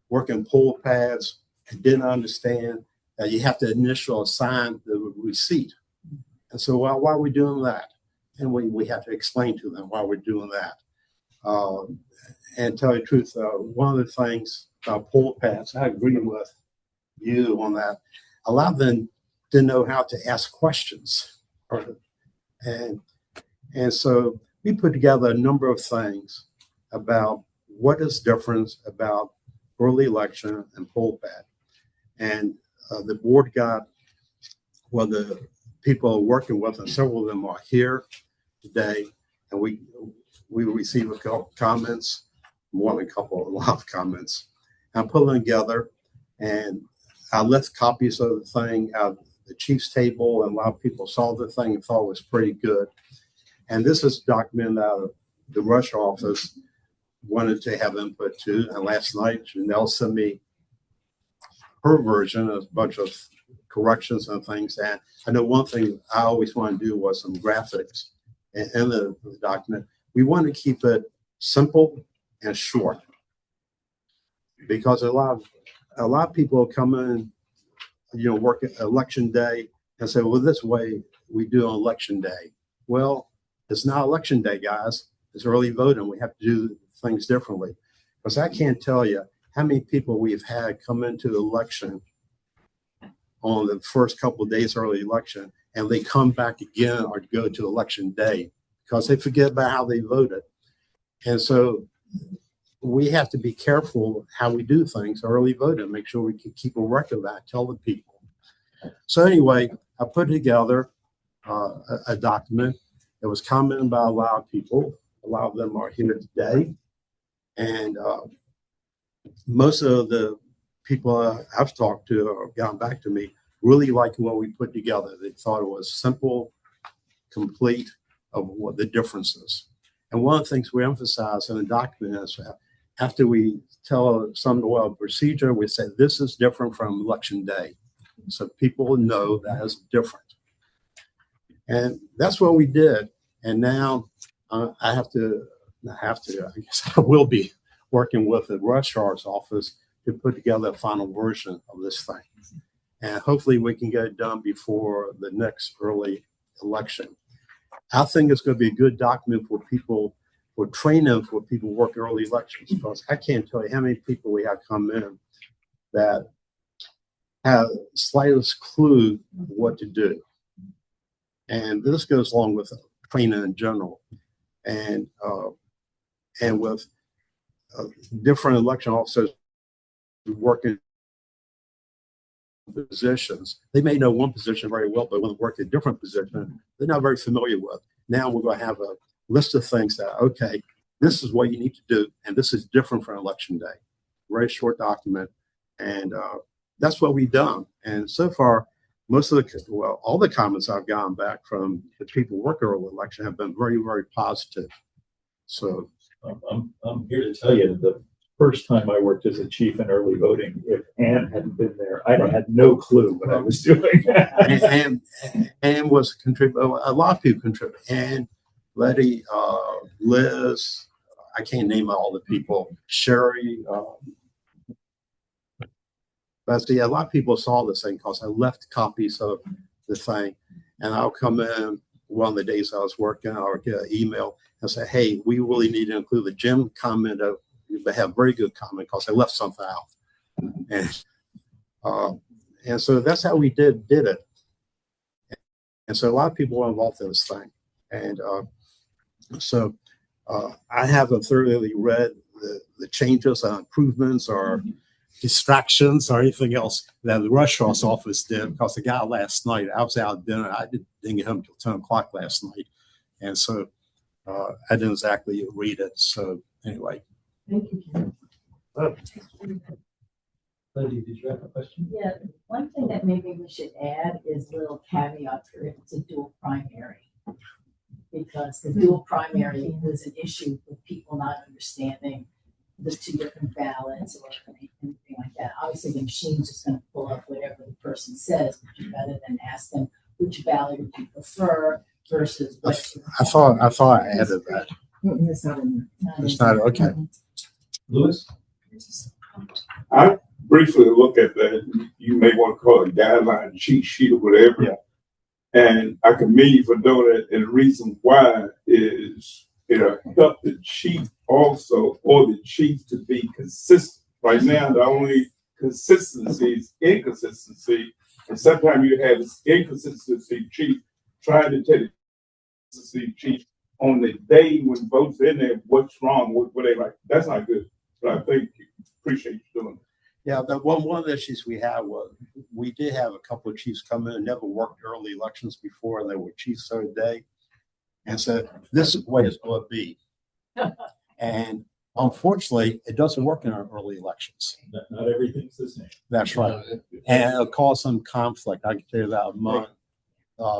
working poll pads and didn't understand that you have to initial assign the receipt. And so, well, why are we doing that? And we have to explain to them why we're doing that. And tell you the truth, one of the things about poll pads, I agree with you on that, a lot of them didn't know how to ask questions. And so we put together a number of things about what is different about early election and poll pad. And the board got, well, the people working with us, several of them are here today, and we received a couple comments, more than a couple, a lot of comments. I put them together, and I left copies of the thing at the chief's table, and a lot of people saw the thing and thought it was pretty good. And this is documented out of the Rush office, wanted to have input to. And last night, Janelle sent me her version, a bunch of corrections and things. And I know one thing I always want to do was some graphics in the document. We want to keep it simple and short, because a lot of people come in, work election day and say, well, this way we do on election day. Well, it's not election day, guys. It's early voting. We have to do things differently. Because I can't tell you how many people we've had come into the election on the first couple of days early election, and they come back again or go to election day because they forget about how they voted. And so we have to be careful how we do things early voting, make sure we can keep a record of that, tell the people. So anyway, I put together a document. It was commented by a lot of people. A lot of them are here today. And most of the people I've talked to or gotten back to me really liked what we put together. They thought it was simple, complete of what the differences. And one of the things we emphasize in the document is after we tell some procedure, we say this is different from election day. So people know that is different. And that's what we did. And now I guess I will be working with the registrar's office to put together a final version of this thing. And hopefully we can get it done before the next early election. I think it's going to be a good document for people, for training for people working early elections, because I can't tell you how many people we have come in that have slightest clue what to do. And this goes along with training in general. And with different election officers working positions. They may know one position very well, but when they work a different position, they're not very familiar with. Now we're going to have a list of things that, okay, this is what you need to do, and this is different from election day. Very short document, and that's what we've done. And so far, all the comments I've gotten back from the people working on the election have been very, very positive. So
I'm here to tell you that the first time I worked as a chief in early voting, if Ann hadn't been there, I'd have had no clue what I was doing.
Ann was a contributor. A lot of people contribute. Ann, Letty, Liz, I can't name all the people. Sherry, but see, a lot of people saw this thing because I left copies of the thing, and I'll come in one of the days I was working, I'll get an email and say, hey, we really need to include the Jim comment. They have very good comment because I left something out. And so that's how we did it. And so a lot of people were involved in this thing. And so I haven't thoroughly read the changes or improvements or distractions or anything else that the Rushhouse office did, because the guy last night, I was out at dinner. I didn't get home until 10 o'clock last night. And so I didn't exactly read it. So anyway.
Thank you, Ken.
Letty, did you have a question?
Yeah, one thing that maybe we should add is a little caveat for if it's a dual primary. Because the dual primary is an issue with people not understanding the two different ballots or anything like that. Obviously, the machine's just going to pull up whatever the person says, but you rather than ask them which ballot would you prefer versus what.
I thought I added that.
It's not in
It's not okay.
Louis?
I briefly look at that. You may want to call it a guideline, cheat sheet, or whatever.
Yeah.
And I commend you for doing it. And the reason why is it'll help the chief also, or the chief to be consistent. Right now, the only consistency is inconsistency. And sometimes you have this inconsistency chief trying to tell the consistency chief on the day when votes in there, what's wrong, what they like. That's not good. But I thank you. Appreciate you doing it.
Yeah, the one of the issues we had was we did have a couple of chiefs come in and never worked early elections before, and they were chiefs third day, and said, this is the way it's going to be. And unfortunately, it doesn't work in our early elections.
Not everything's the same.
That's right. And it'll cause some conflict. I can tell you that among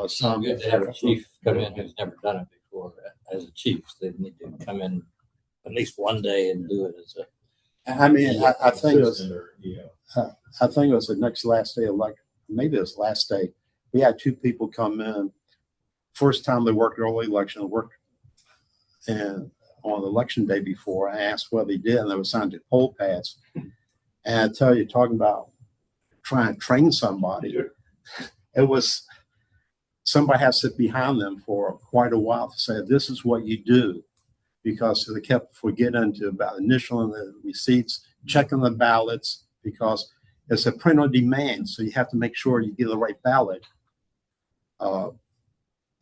some.
Good to have a chief come in who's never done it before. As a chief, they need to come in at least one day and do it as a.
I mean, I think it was. I think it was the last day of maybe it was last day. We had two people come in. First time they worked early election, worked and on election day before. I asked what they did, and they were assigned to poll pads. And I tell you, talking about trying to train somebody, it was somebody has to sit behind them for quite a while to say, this is what you do. Because they kept forgetting about initialing the receipts, checking the ballots, because it's a print on demand. So you have to make sure you get the right ballot.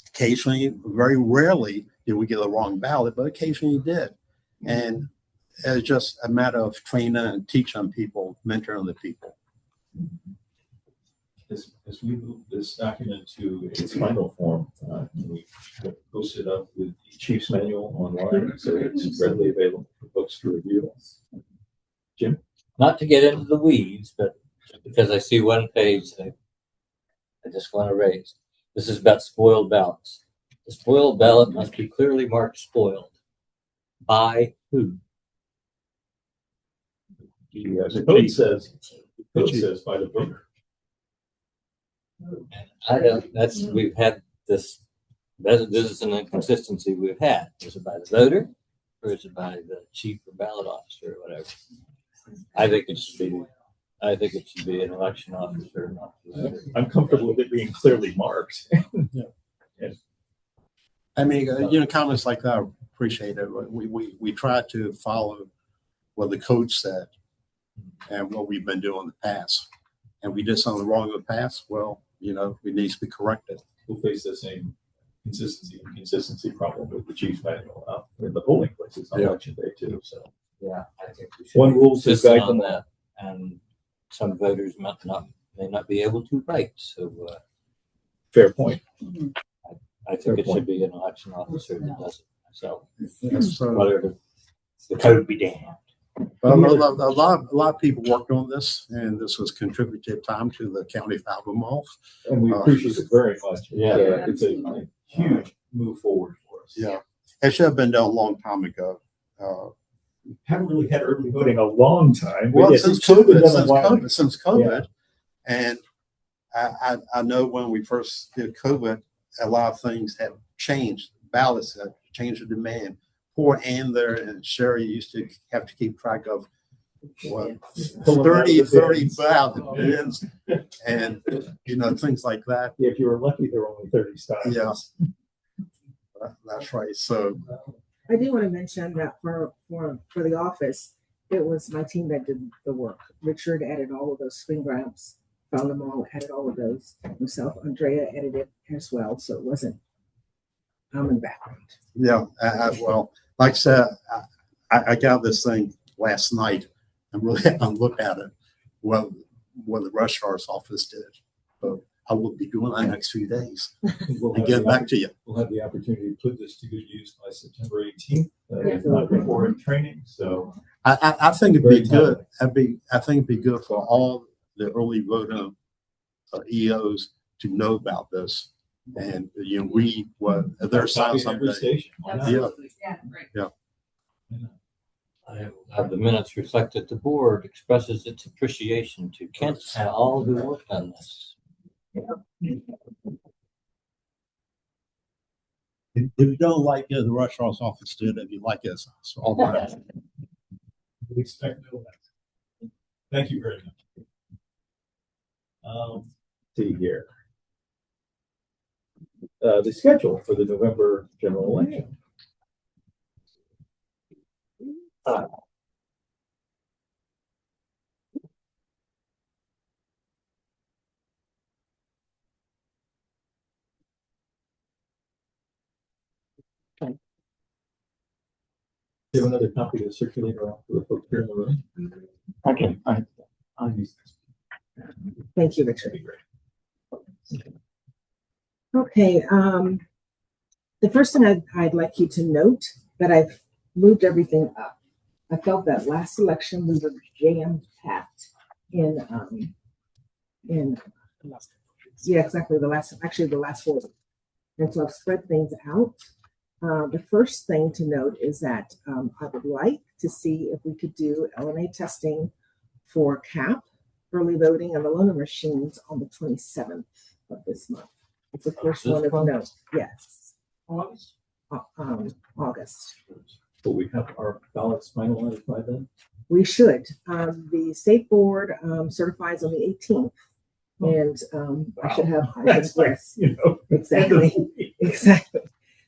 Occasionally, very rarely did we get the wrong ballot, but occasionally you did. And it's just a matter of training and teaching people, mentoring the people.
As we move this document to its final form, we post it up with the chief's manual online, so it's readily available for folks to review. Jim?
Not to get into the weeds, but because I see one page that I just want to raise. This is about spoiled ballots. The spoiled ballot must be clearly marked spoiled. By who?
The code says by the voter.
I don't, we've had this is an inconsistency we've had. Is it by the voter or is it by the chief or ballot officer or whatever? I think it should be an election officer, not the voter.
I'm comfortable with it being clearly marked.
Yeah. I mean, comments like that, I appreciate it. We try to follow what the code said and what we've been doing in the past. And we did something wrong in the past. Well, it needs to be corrected.
We'll face the same inconsistency problem with the chief's manual in the polling places on election day too. So
yeah, I think we should
one rule says guide
on
them
that, and some voters might not may not be able to write. So
Fair point.
I
Fair
think it
point.
should be an election officer that does it. So
So,
whether the code be damned.
well, a lot of people worked on this, and this was contributed time to the county album off.
And we appreciate it very much.
Yeah.
It's a huge move forward for us.
Yeah, it should have been done a long time ago.
Haven't really had early voting a long time.
Well,
Yes,
since
it should have been
COVID,
done a
since
while
COVID,
ago.
since COVID, and I know when we first did COVID, a lot of things have changed. Ballots have changed the demand. Poor Ann there and Sherry used to have to keep track of what
Pulling out
30
the bins.
thousand bins and things like that.
Yeah, if you were lucky, there were only 30 stops.
Yeah, that's right. So
I do want to mention that for the office, it was my team that did the work. Richard added all of those screen grabs, found them all, added all of those himself. Andrea edited as well, so it wasn't. I'm in the background.
yeah, well, like I said, I got this thing last night and really haven't looked at it. What the registrar's office did. So I will be doing that next few days and get back to you.
We'll have the opportunity to put this to good use by September 18th,
Yeah.
if not before in training. So
I think it'd
Very
be good. I think it'd be good for all the early voting EOs to know about this and read what their signs
copy every
someday.
station. Why not?
Yeah.
Yeah, right.
I have the minutes reflect that the board expresses its appreciation to Kent and all who worked on this.
If you don't like it, the registrar's office did. If you like it, it's all right.
We expect no less. Thank you very much. See here. The schedule for the November general election. Do you have another copy to circulate around for the folks here in the room? Okay, I'll use this.
Thank you, Richard. Okay, the first thing I'd like you to note that I've moved everything up. I felt that last election we were jam-packed in yeah, exactly, the last 4. And so I've spread things out. The first thing to note is that I would like to see if we could do LNA testing for CAP, early voting, and the loaner machines on the 27th of this month. It's the first one of note. Yes.
August?
August.
Will we have our ballots finalized by then?
We should. The state board certifies on the 18th. And I should have,
That's like,
exactly.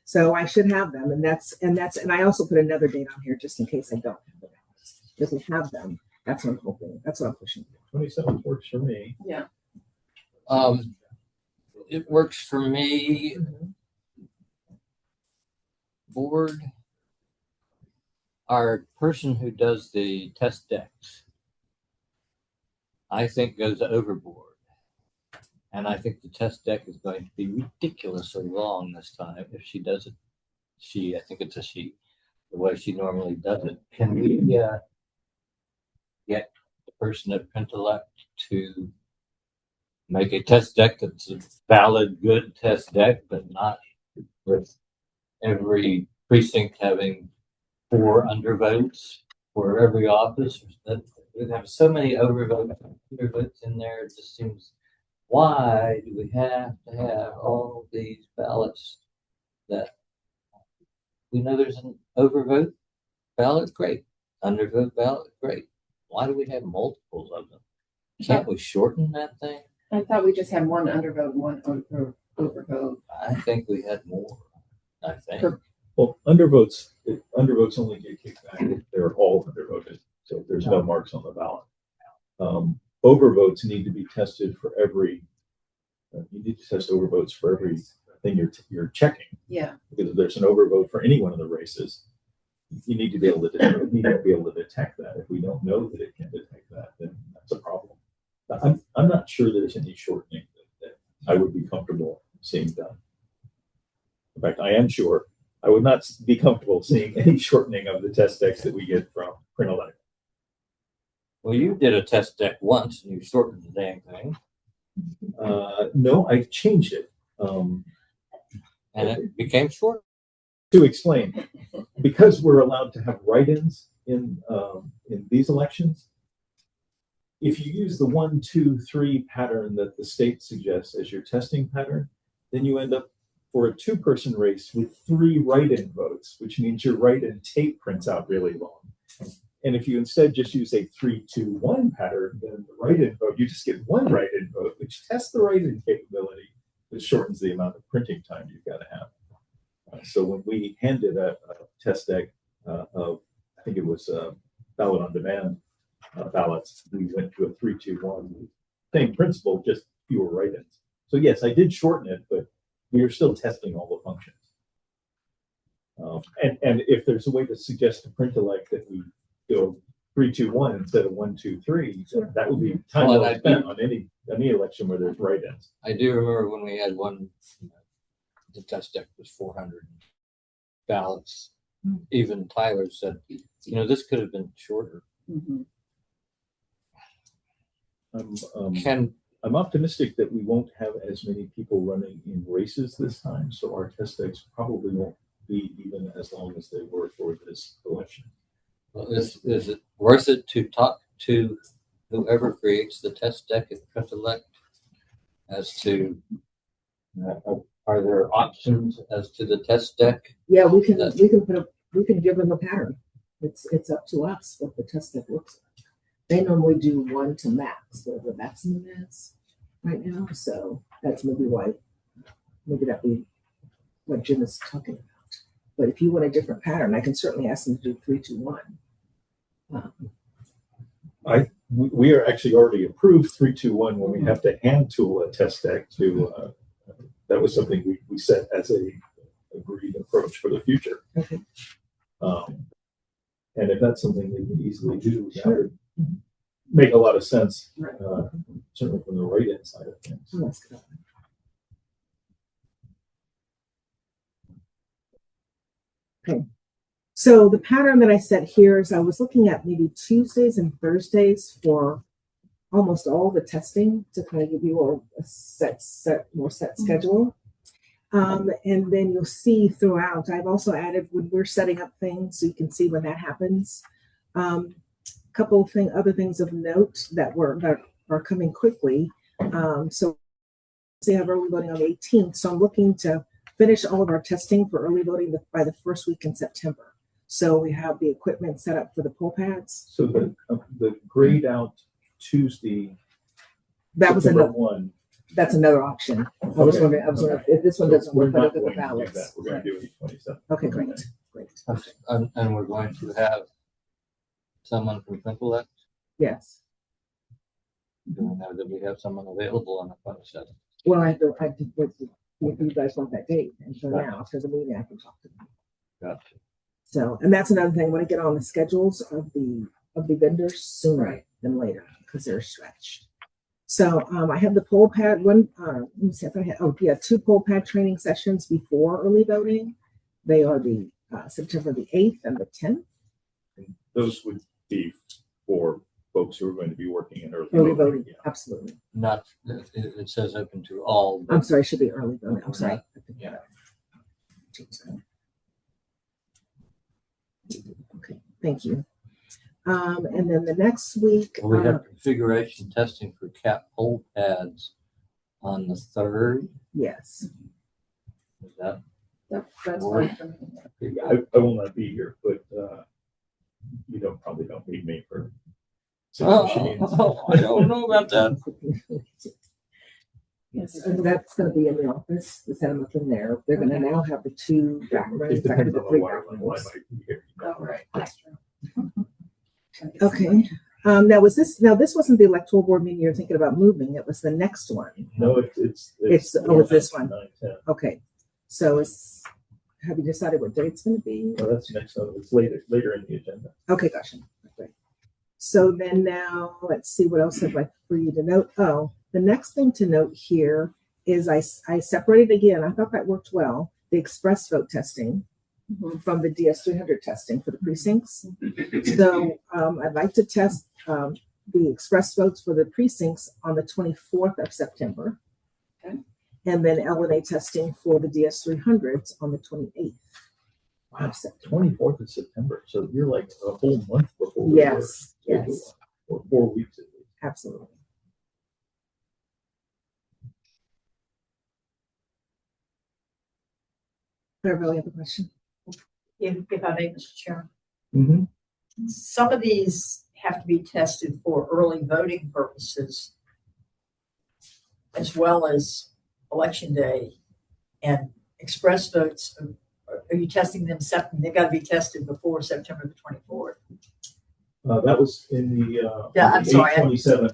So I should have them, and I also put another date on here just in case I don't have them. Doesn't have them. That's what I'm hoping. That's what I'm pushing for.
27th works for me.
Yeah.
It works for me. Board, our person who does the test decks, I think goes overboard. And I think the test deck is going to be ridiculously long this time if she does it. I think it's a she, the way she normally does it. Can we get the person at Pentelect to make a test deck that's a valid, good test deck, but not with every precinct having 4 undervotes for every office? We have so many undervotes in there. It just seems, why do we have to have all these ballots that we know there's an overvote ballot? Great. Undervote ballot? Great. Why do we have multiples of them? Can't we shorten that thing?
I thought we just had one undervote, one overvote.
I think we had more. I think.
Well, undervotes only get kicked back if they're all undervoted. So if there's no marks on the ballot. Overvotes need to be tested for every. You need to test overvotes for every thing you're checking.
Yeah.
Because if there's an overvote for any one of the races, you need to be able to detect that. If we don't know that it can detect that, then that's a problem. I'm not sure there's any shortening that I would be comfortable seeing done. In fact, I am sure I would not be comfortable seeing any shortening of the test decks that we get from Print-Elect.
Well, you did a test deck once and you shortened the dang thing.
No, I changed it.
And it became short.
To explain, because we're allowed to have write-ins in these elections, if you use the 1, 2, 3 pattern that the state suggests as your testing pattern, then you end up for a 2-person race with 3 write-in votes, which means your write-in tape prints out really long. And if you instead just use a 3, 2, 1 pattern, then the write-in vote, you just get 1 write-in vote, which tests the write-in capability, but shortens the amount of printing time you've got to have. So when we handed a test deck of, I think it was ballot on demand ballots, we went to a 3, 2, 1. Same principle, just fewer write-ins. So yes, I did shorten it, but we are still testing all the functions. And if there's a way to suggest to Print-Elect that we go 3, 2, 1 instead of 1, 2, 3, that would be time well spent on any election where there's write-ins.
I do remember when we had one. The test deck was 400 ballots. Even Tyler said, this could have been shorter. I'm optimistic that we won't have as many people running in races this time, so our test decks probably won't be even as long as they were for this election. Well, is it worth it to talk to whoever creates the test deck at Print-Elect as to are there options as to the test deck?
Yeah, we can give them a pattern. It's up to us what the test deck looks like. They normally do 1 to max, whatever the maximum is right now. So that's maybe that'd be what Jim is talking about. But if you want a different pattern, I can certainly ask them to do 3, 2, 1.
We are actually already approved 3, 2, 1 when we have to hand tool a test deck to. That was something we set as a agreed approach for the future.
Okay.
And if that's something they can easily do, that would make a lot of sense, certainly from the write-in side of things.
Oh, that's good. Okay. So the pattern that I set here is I was looking at maybe Tuesdays and Thursdays for almost all the testing to kind of give you a more set schedule. And then you'll see throughout, I've also added when we're setting up things so you can see when that happens. Couple of other things of note that are coming quickly. So they have early voting on the 18th. So I'm looking to finish all of our testing for early voting by the first week in September. So we have the equipment set up for the poll pads.
So the grayed out Tuesday.
That was another
one.
That's another option. I was wondering if this one doesn't work, but the ballots.
We're going to do it 27.
Okay, great.
And we're going to have someone from Print-Elect.
Yes.
Do we know that we have someone available on the 27th?
Well, I have to if you guys want that date, and so now after the meeting, I can talk to them.
Gotcha.
So, and that's another thing. I want to get on the schedules of the vendors sooner than later because they're stretched. So I have the poll pad one. Let me see if I have. 2 poll pad training sessions before early voting. They are the September the 8th and the 10th.
And those would be for folks who are going to be working in
early voting. Yeah. Absolutely.
Not. It says open to all.
I'm sorry. It should be early voting. I'm sorry.
Yeah.
Okay. Thank you. And then the next week,
we have configuration testing for cap poll pads on the 3rd.
Yes.
Is that?
That's fine for me.
I will not be here, but you probably don't need me for
machines. I don't know about that.
Yes, and that's going to be in the office. We set them up in there. They're going to now have the 2 backgrounds.
It depends on the wire level. I might be here.
Oh, right. That's true.
Okay. Now this wasn't the electoral board meeting you're thinking about moving. It was the next one.
No, it's
it's this one. 9/10. Okay. So have you decided what date it's going to be?
No, that's next. It's later in the agenda.
Okay, gotcha. Great. So then now, let's see what else I'd like for you to note. Oh, the next thing to note here is I separated again. I thought that worked well. The express vote testing from the DS300 testing for the precincts. So I'd like to test the express votes for the precincts on the 24th of September.
Okay.
And then LNA testing for the DS300s on the 28th.
Wow, 24th of September. So you're like a whole month before.
Yes, yes.
Or 4 weeks at least.
Absolutely. Everybody have a question?
If I may, Mr. Chairman.
Mm-hmm.
Some of these have to be tested for early voting purposes as well as election day, and express votes. Are you testing them separately? They've got to be tested before September the 24th.
That was in the
I'm sorry.
827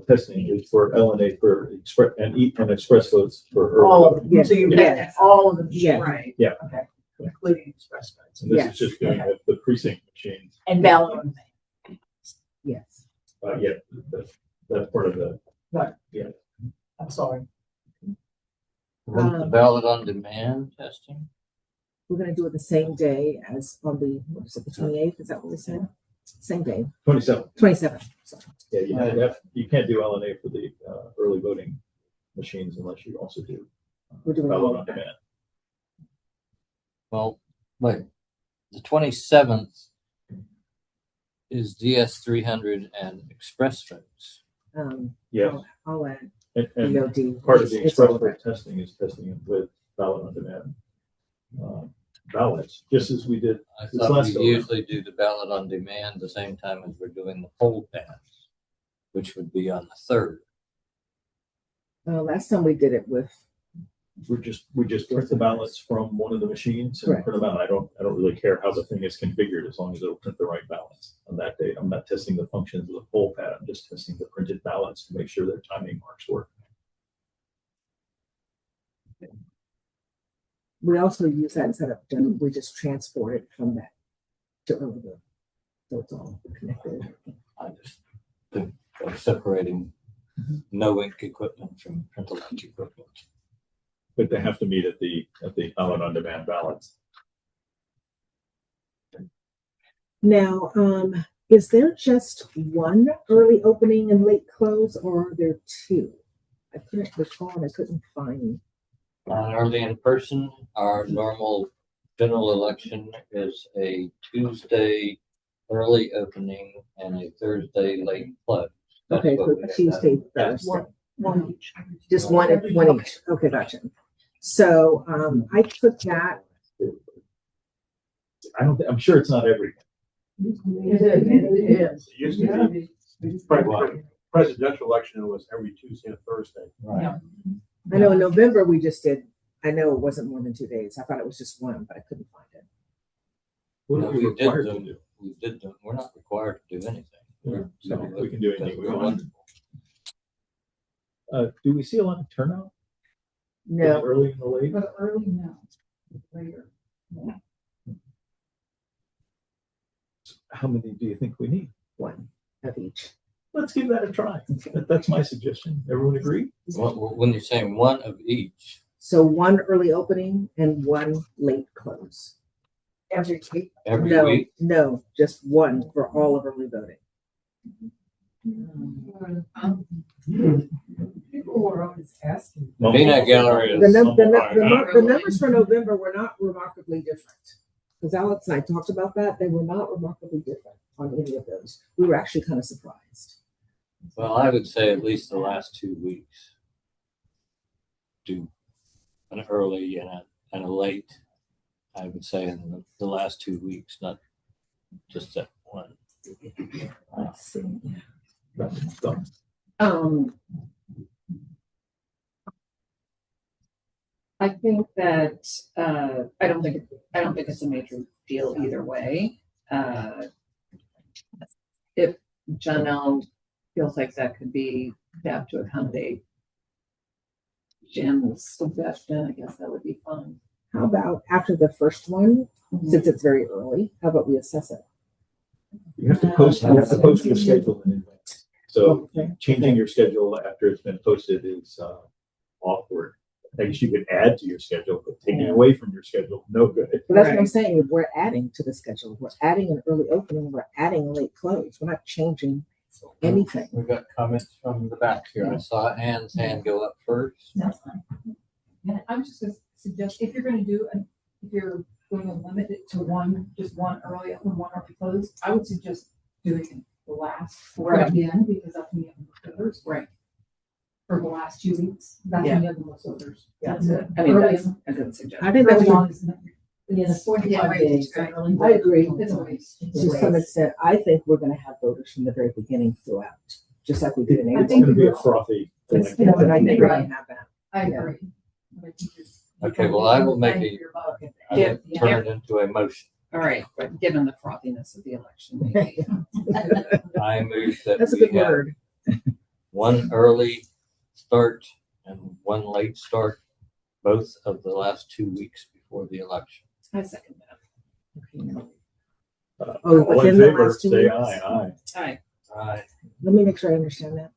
testing is for LNA for express and express votes for early
All of
voting.
them. So you're testing all of them.
Yeah.
Right.
Yeah.
Okay. Including express votes.
And this is just doing the precinct machines.
And ballot on demand.
Yes.
Yeah, that's part of the.
Right.
Yeah.
I'm sorry.
The ballot on demand testing?
We're going to do it the same day as on the, what is it, the 28th? Is that what we said? Same day.
27.
27th. Sorry.
Yeah, you can't do LNA for the early voting machines unless you also do
We're doing
ballot
all
on
of that.
demand.
Well, wait, the 27th is DS300 and express votes.
Yes.
I'll add
And
DOD.
part of the
It's
express
all
vote testing is testing it with ballot on demand ballots, just as we did
I
this
thought
last
we
go
usually do the ballot on demand the same time as we're doing the poll pass, which would be on the 3rd.
Last time we did it with,
we just print the ballots from one of the machines and
Correct.
print them out. I don't really care how the thing is configured as long as it'll print the right ballots on that date. I'm not testing the functions of the poll pad. I'm just testing the printed ballots to make sure their timing marks work.
we also use that instead of done, we just transport it from that to early vote. So it's all connected.
I just think of separating no ink equipment from printed ink equipment.
But they have to meet at the ballot on demand ballots.
Now, is there just one early opening and late close, or are there two? I couldn't recall and I couldn't find.
Early in person, our normal general election is a Tuesday early opening and a Thursday late close. That's
Okay,
what
so
we have
Tuesday,
done.
Thursday. One each. Just one each. Okay, gotcha. So I put that.
I'm sure it's not every.
It is.
It used to be, presidential election was every Tuesday and Thursday.
Right.
Yeah.
I know in November we just did. I know it wasn't more than 2 days. I thought it was just one, but I couldn't find it.
What are we required to do?
We did them. We're not required to do anything.
So we can do anything we
We're
want.
wonderful.
Do we see a lot of turnout?
No.
Early and the late?
But early, no. Later. Yeah.
How many do you think we need?
One of each.
Let's give that a try. That's my suggestion. Everyone agree?
Well, when you're saying one of each,
So one early opening and one late close.
Every week.
every
no,
week,
no, just one for all of early voting.
People were always asking.
Peanut Gallery
The,
is.
the numbers for November were not remarkably different. Because Alex and I talked about that. They were not remarkably different on any of those. We were actually kind of surprised.
Well, I would say at least the last 2 weeks do an early and a late. I would say in the last 2 weeks, not just that one.
Let's see.
I think that I don't think it's a major deal either way. If Janelle feels like that could be have to accommodate Jim's suggestion, I guess that would be fun.
How about after the first one, since it's very early, how about we assess it?
You have to post your schedule in advance. So
Okay.
changing your schedule after it's been posted is awkward. I guess you could add to your schedule, but taking away from your schedule, no good.
But that's what I'm saying. We're adding to the schedule. We're adding an early opening. We're adding a late close. We're not changing anything.
We've got comments from the back here. I saw Ann's hand go up first.
That's fine. And I was just gonna suggest, if you're gonna do, if you're going to limit it to just one early open, one early close, I would suggest doing the last four again, because that's when you have the most odors.
Right.
For the last 2 weeks, that's when you have the most odors. That's it.
I mean,
Early
that's
on-
a good suggestion.
I think that's
early
what-
on is, yeah, the 45 days. so early
I agree.
It's a waste.
To some extent, I think we're going to have voters from the very beginning throughout, just like we did in
It's
April.
going to be a frothy thing.
That's what I think we're going to have that.
I
Yeah.
agree.
Okay, well, I will make
Thank
a,
you, Bob.
I will turn it into a motion.
All right, but given the frothiness of the election, maybe.
I move that
That's a
we
good
have
word.
one early start and one late start, both of the last 2 weeks before the election.
I second that.
Oh,
All in
within the
favor,
last 2
say
weeks?
aye.
Aye.
Aye.
Let me make sure I understand that.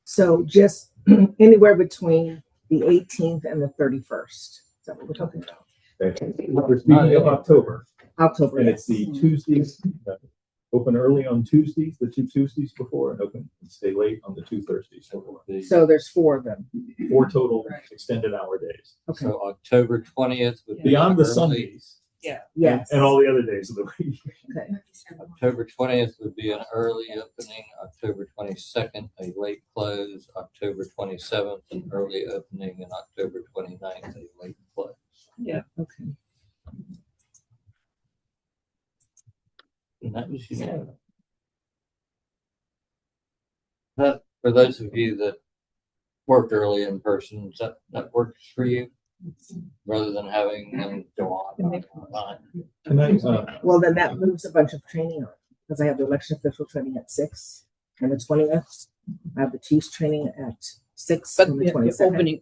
So just anywhere between the 18th and the 31st. Is that what we're talking about?
Okay. We're speaking of October,
October,
and
yes.
it's the Tuesdays, open early on Tuesdays, the 2 Tuesdays before, and open and stay late on the 2 Thursdays before.
So there's 4 of them.
4 total extended hour days.
Okay.
So October 20th would be
Beyond the
early-
Sundays.
Yeah.
Yes.
And all the other days of the week.
Okay.
October 20th would be an early opening, October 22nd, a late close, October 27th, an early opening, and October 29th, a late close.
Yeah.
Okay.
And that was unanimous. That, for those of you that work early in person, that works for you? Rather than having them go on.
Can I,
Well, then that moves a bunch of training on, because I have the election official training at 6 and the 20th. I have the Chiefs training at 6
But
and the
the
22nd.
opening,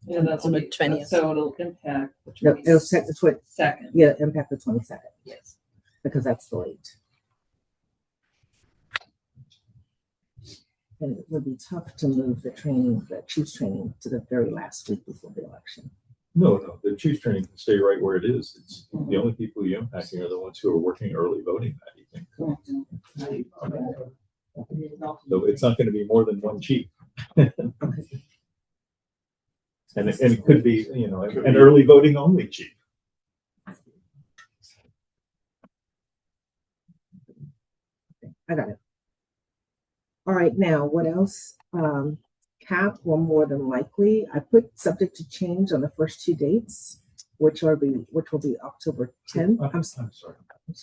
yeah, that's on the 20th. So it'll impact the
No, it'll set the
22nd.
Yeah, impact the 22nd.
Yes.
Because that's the late. And it would be tough to move the training, the Chiefs training, to the very last week before the election.
no, the Chiefs training can stay right where it is. It's the only people you're impacting are the ones who are working early voting that evening. So it's not going to be more than one chief. And it could be, an early voting only chief.
I got it. All right, now what else? Cap will more than likely. I put subject to change on the first 2 dates, which will be October 10th.
I'm sorry.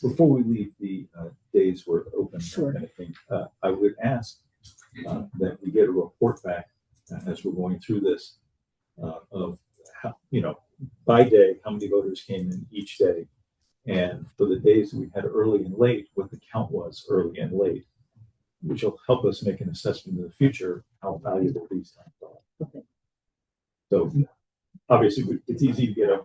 Before we leave the days we're open,
Sure.
kind of thing, I would ask that we get a report back as we're going through this of how, by day, how many voters came in each day. And for the days that we had early and late, what the count was early and late, which will help us make an assessment in the future how valuable these times are.
Okay.
So obviously it's easy to get a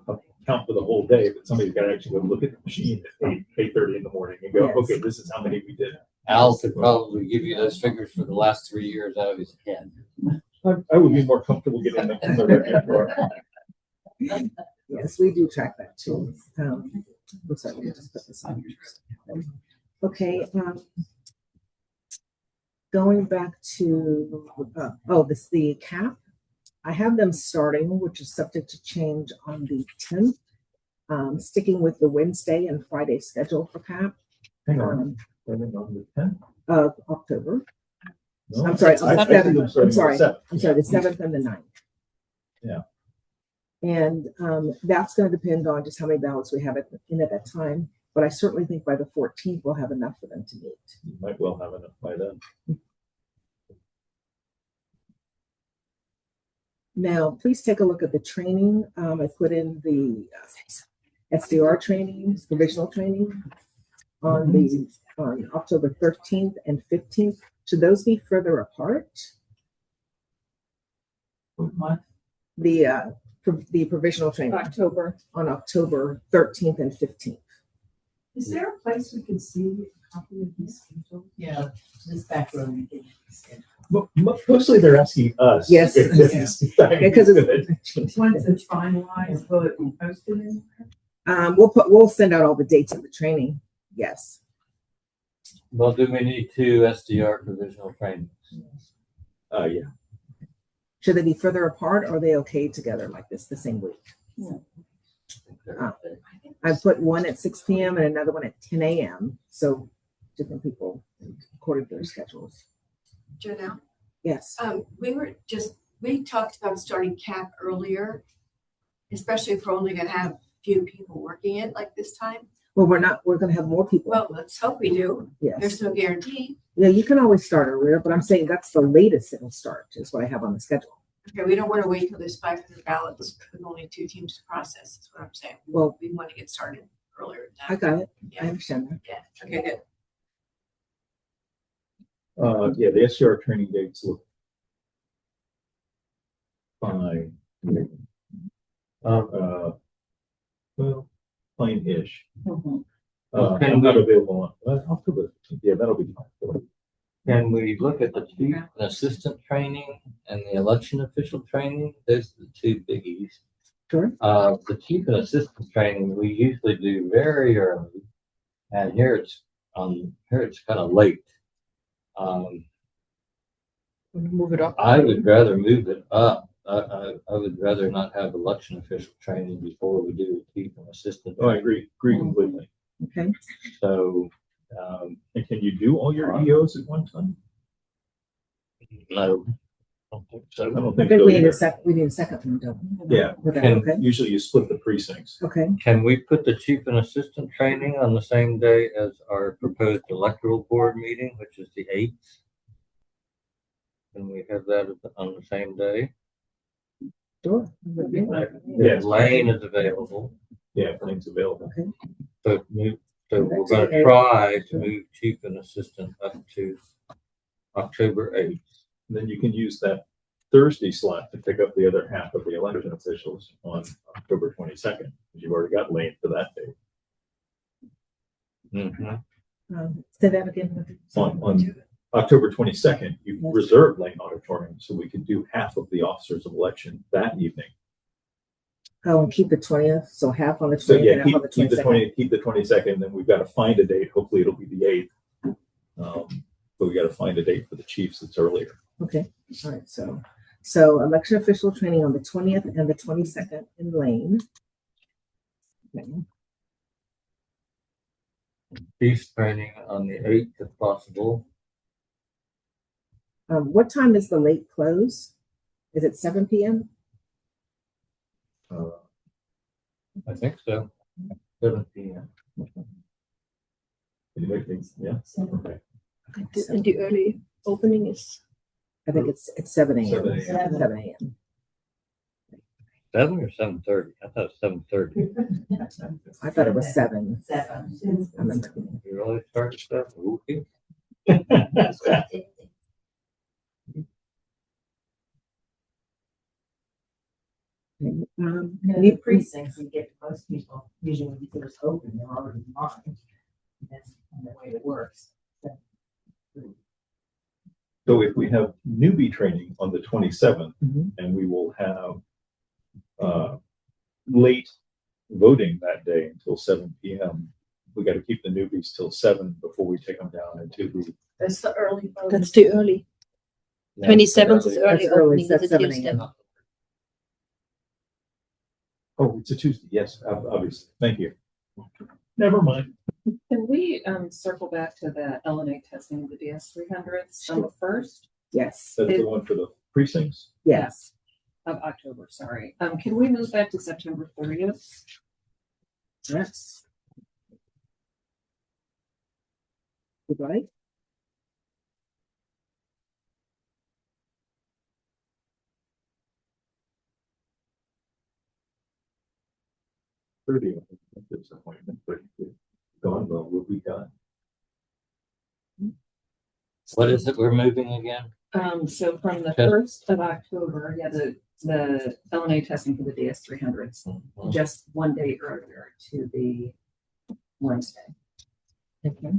count for the whole day, but somebody's got to actually go look at the machine at 8:30 in the morning and go,
Yes.
okay, this is how many we did.
Al could probably give you those figures for the last 3 years out of his head.
I would be more comfortable getting them from the record.
Yes, we do track that too. Looks like we just put this on. Okay. Going back to, the cap. I have them starting, which is subject to change on the 10th. Sticking with the Wednesday and Friday schedule for cap.
Hang on. On the 10th?
Of October.
No,
I'm sorry,
I see them starting on the 7th.
I'm sorry, the 7th and the 9th.
Yeah.
And that's going to depend on just how many ballots we have in at that time. But I certainly think by the 14th, we'll have enough for them to meet.
You might well have enough by then.
Now, please take a look at the training. I put in the SDR training, provisional training on October 13th and 15th. Should those be further apart?
What?
The provisional training
October.
on October 13th and 15th.
Is there a place we could see
copy of these schedule?
Yeah, this back row. You can schedule.
Mostly they're asking us.
Yes. Because
Once it's finalized, will it be posted in?
we'll send out all the dates of the training. Yes.
Well, do we need two SDR provisional trainings?
Yeah.
Should they be further apart or are they okay together like this the same week? I put one at 6 p.m. and another one at 10 a.m. So different people according to their schedules.
Janelle,
Yes.
we talked about starting CAP earlier, especially if we're only gonna have a few people working it like this time.
Well, we're going to have more people.
Well, let's hope we do.
Yes.
There's no guarantee.
Yeah, you can always start earlier, but I'm saying that's the latest it'll start is what I have on the schedule.
Okay, we don't want to wait till there's 500 ballots with only 2 teams to process, is what I'm saying.
Well,
we want to get started earlier than
I
that.
got it.
Yeah.
I understand that.
Yeah, okay, good.
Yeah, the SDR training dates look fine. Well, fine-ish. I'm not available on October. Yeah, that'll be fine.
Can we look at the chief and assistant training and the election official training? Those are the two biggies.
Sure.
The chief and assistant training we usually do very early, and here it's kind of late.
Move it up.
I would rather move it up. I would rather not have election official training before we do the chief and assistant.
Oh, I agree completely.
Okay.
So,
and can you do all your EOs at one time?
no, I don't think so.
I don't
I
think
think
so
we need
either.
a second. We need a second one, don't we?
Yeah.
Okay.
Usually you split the precincts.
Okay.
Can we put the chief and assistant training on the same day as our proposed electoral board meeting, which is the 8th? Can we have that on the same day?
Sure.
Yes.
Lane is available.
Yeah, things available.
Okay.
So we're going to try to move chief and assistant up to October 8th.
Then you can use that Thursday slot to pick up the other half of the election officials on October 22nd, because you've already got Lane for that day.
Say that again.
On October 22nd, you reserved Lane Auditorium, so we could do half of the officers of election that evening.
Oh, and keep the 20th, so half on the 20th.
So yeah,
and half on the
keep the
22nd.
20th, keep the 22nd, then we've got to find a date. Hopefully it'll be the 8th. But we got to find a date for the chiefs that's earlier.
Okay. All right. So election official training on the 20th and the 22nd in Lane. Okay.
Chiefs training on the 8th if possible.
What time is the late close? Is it 7 p.m.?
I think so. 7 p.m.
Yeah. Okay.
And the early opening is?
I think it's 7 a.m.
7 a.m.
7 a.m.
7 or 7:30? I thought it was 7:30.
I thought it was 7.
7.
I remember.
You really started stuff? Okay.
The precincts, you get most people, usually when you first open, they're already in line. That's the way it works.
So if we have newbie training on the 27th,
Mhm.
and we will have late voting that day until 7 p.m., we got to keep the newbies till 7 before we take them down into the.
That's the early vote.
That's too early. 27th is early
That's early,
opening,
that's
is a
7
Tuesday.
a.m.
Oh, it's a Tuesday. Yes, obviously. Thank you. Never mind.
Can we circle back to the LNA testing of the DS300s on the 1st?
Yes.
That's the one for the precincts.
Yes.
Of October, sorry. Can we move that to September 30th?
Yes. Goodbye.
Disappointment, but gone, well, we'll be done.
What is it we're moving again?
So from the
Okay.
1st of October, yeah, the LNA testing for the DS300s, just one day earlier to the Wednesday.
Okay.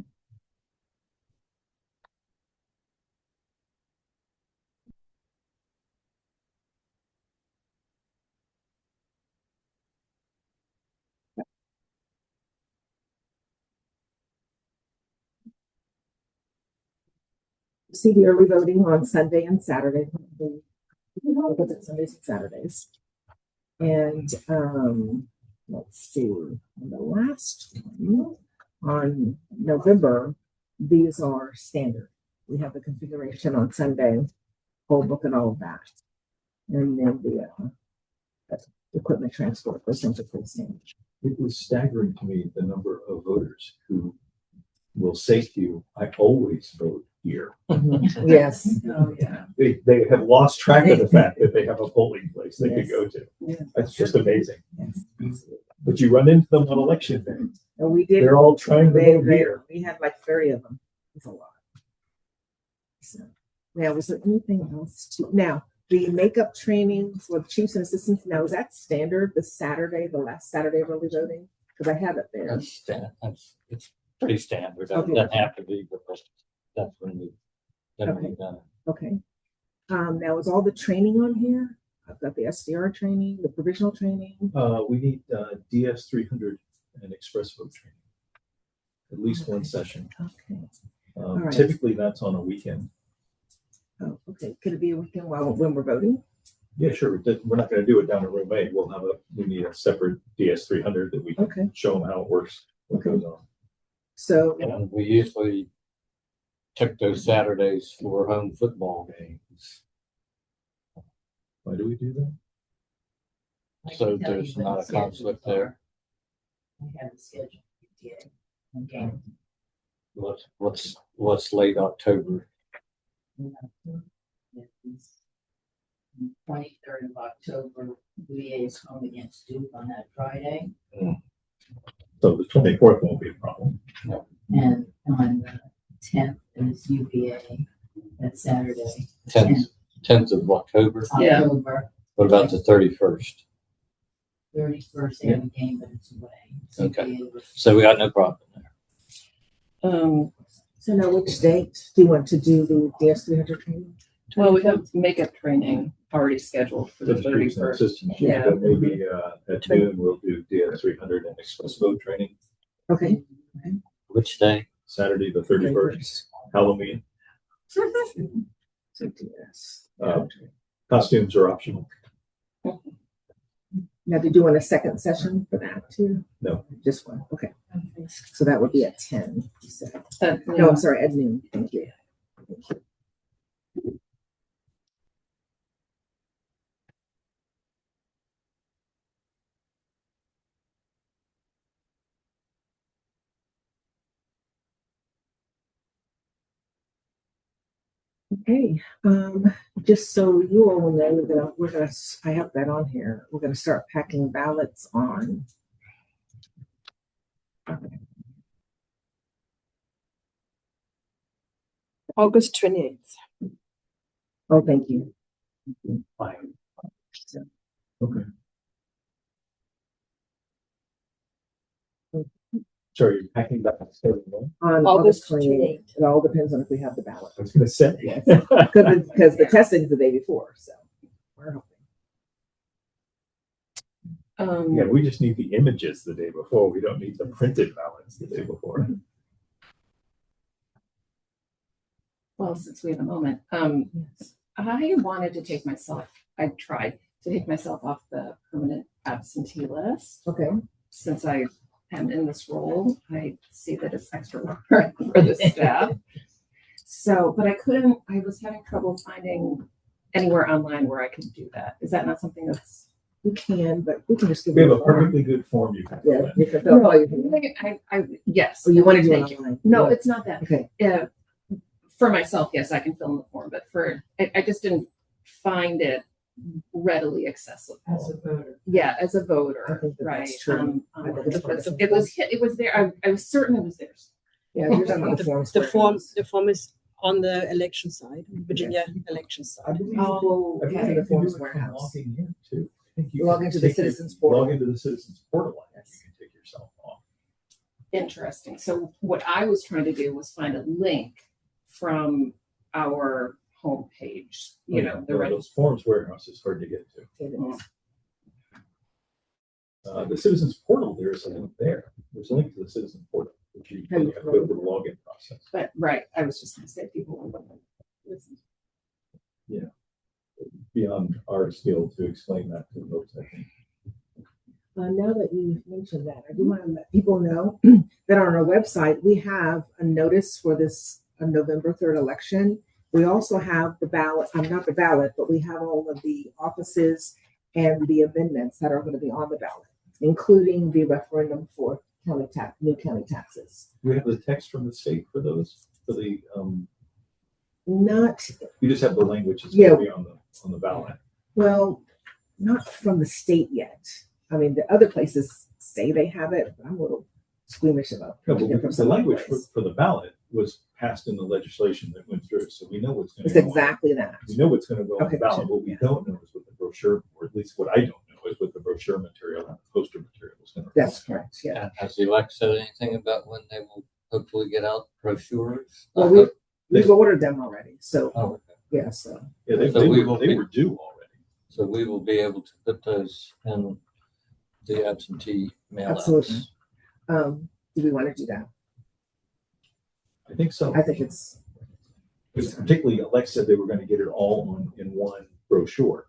see the early voting on Sunday and Saturday. Because it's Sundays and Saturdays. And let's see, on the last one, on November, these are standard. We have the configuration on Sunday, poll book and all of that. And then the equipment transport, those things are pretty standard.
It was staggering to me the number of voters who will say to you, I always vote here.
Yes.
Oh, yeah.
They have lost track of the fact that they have a polling place they could go to.
Yeah.
That's just amazing.
Yes.
But you run into them on election day.
And we did.
They're all trying to vote here.
We had like 30 of them. It's a lot. So now, was there anything else to now? The makeup training for the chiefs and assistants. Now, is that standard? The Saturday, the last Saturday of early voting? Because I have it there.
It's pretty standard. That
Okay.
doesn't have to be, but that's when we've
Okay.
done it.
Okay. Now is all the training on here? I've got the SDR training, the provisional training.
We need DS 300 and express vote training. At least one session.
Okay. All right.
Typically, that's on a weekend.
Oh, okay. Could it be a weekend when we're voting?
Yeah, sure. We're not going to do it down at room 8. We need a separate DS 300 that we can show them how it works. What goes on.
So
And we usually took those Saturdays for home football games.
Why do we do that?
So there's not a conflict there.
We have a schedule. Okay.
What's late October?
23rd of October, VA is home against Duke on that Friday.
So the 24th won't be a problem.
And on the 10th is UVA, that Saturday.
10th of October.
Yeah.
October
What about the 31st?
31st, they have a game, but it's away. It's
Okay.
UVA versus-
So we got no problem there.
So now which date do you want to do the DS 300 training?
Well, we have makeup training already scheduled for the
The chiefs and
31st.
assistants,
Yeah.
but maybe at noon we'll do DS 300 and express vote training.
Okay.
Which day?
Saturday the 31st, Halloween.
So DS.
Costumes are optional.
Now, did you want a second session for that too?
No.
Just one. Okay. So that would be at 10. You said.
At
No,
noon.
I'm sorry, at noon. Thank you. Thank you. Okay, just so you all know that I have that on here. We're gonna start packing ballots on.
August 28th.
Oh, thank you.
Fine. Okay. Sorry, you're packing that.
On August 28th. It all depends on if we have the ballot.
I was going to say.
Yes. Because the testing's the day before, so we're hoping.
Yeah, we just need the images the day before. We don't need the printed ballots the day before.
Well, since we have a moment,
Yes.
I wanted to take myself, I tried to take myself off the permanent absentee list.
Okay.
Since I am in this role, I see that it's extra work for the staff. So, but I was having trouble finding anywhere online where I could do that. Is that not something that's?
We can, but we can just give
We have
you
a perfectly good form you can fill
Yeah,
in.
you can fill
No,
all you can.
yes.
Oh, you want to do it
Thank you.
online?
No,
Yeah.
it's not that.
Okay.
For myself, yes, I can fill in the form, but I just didn't find it readily accessible.
As a voter.
Yeah, as a
I
voter,
think that
right?
that's true. I think it's
It was there. I was certain it was there.
Yeah, you're talking about the forms.
The
where-
form is on the election side, Virginia election
I
side.
believe
Oh,
we'll
okay.
have the
You can
forms
do it from
warehouse.
logging in too. I think you
Log
can
into the
take your-
citizens portal.
Log into the citizens portal. And you can take yourself off.
Interesting. So what I was trying to do was find a link from our homepage, you know, the
Well, those forms warehouse is hard to get to. The citizens portal, there's a link there. There's a link to the citizens portal, which you can go to the login process.
But right, I was just gonna say people.
beyond our skill to explain that to folks, I think.
Now that you've mentioned that, I do want to let people know that on our website, we have a notice for this November 3rd election. We also have the ballot, not the ballot, but we have all of the offices and the amendments that are going to be on the ballot, including the referendum for new county taxes.
We have the text from the state for those, for the,
Not,
you just have the language that's
Yeah.
going to be on the ballot.
well, not from the state yet. I mean, the other places say they have it, but I'm a little squeamish about
No,
it.
but the language for the ballot was passed in the legislation that went through, so we know what's going
It's
to go
exactly that.
We know what's going to go on
Okay,
the ballot.
good.
What we don't know is what the brochure, or at least what I don't know, is what the brochure material and the poster material is going to.
That's correct, yeah.
And has the elect said anything about when they will hopefully get out brochures?
Well, we've ordered them already, so,
Oh, okay.
yeah, so.
Yeah,
So
they
we
were
will
due already.
So we will be able to put those in the absentee mail
Absolutely.
outs.
Do we want to do that?
I think so.
I think it's,
Because particularly Alex said they were going to get it all in one brochure.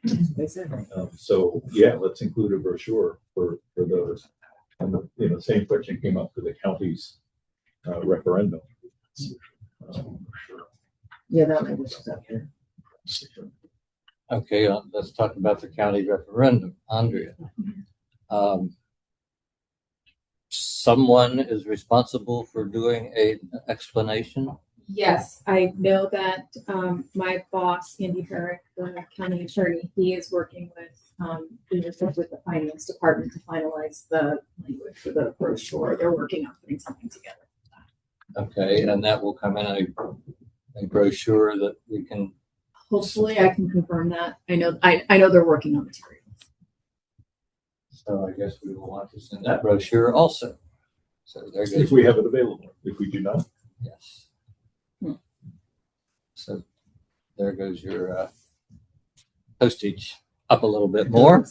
they said,
So yeah, let's include a brochure for those. And the same question came up for the county's referendum.
yeah, that language is up there.
Okay, let's talk about the county referendum. Andrea. Someone is responsible for doing an explanation.
Yes, I know that my boss, Andy Herrick, the county attorney, he is working with leadership with the finance department to finalize the language for the brochure. They're working on putting something together.
Okay, and that will come in a brochure that we can.
Hopefully, I can confirm that. I know they're working on materials.
So I guess we will want to send that brochure also. So there goes.
If we have it available. If we do not.
Yes. So there goes your postage up a little bit more.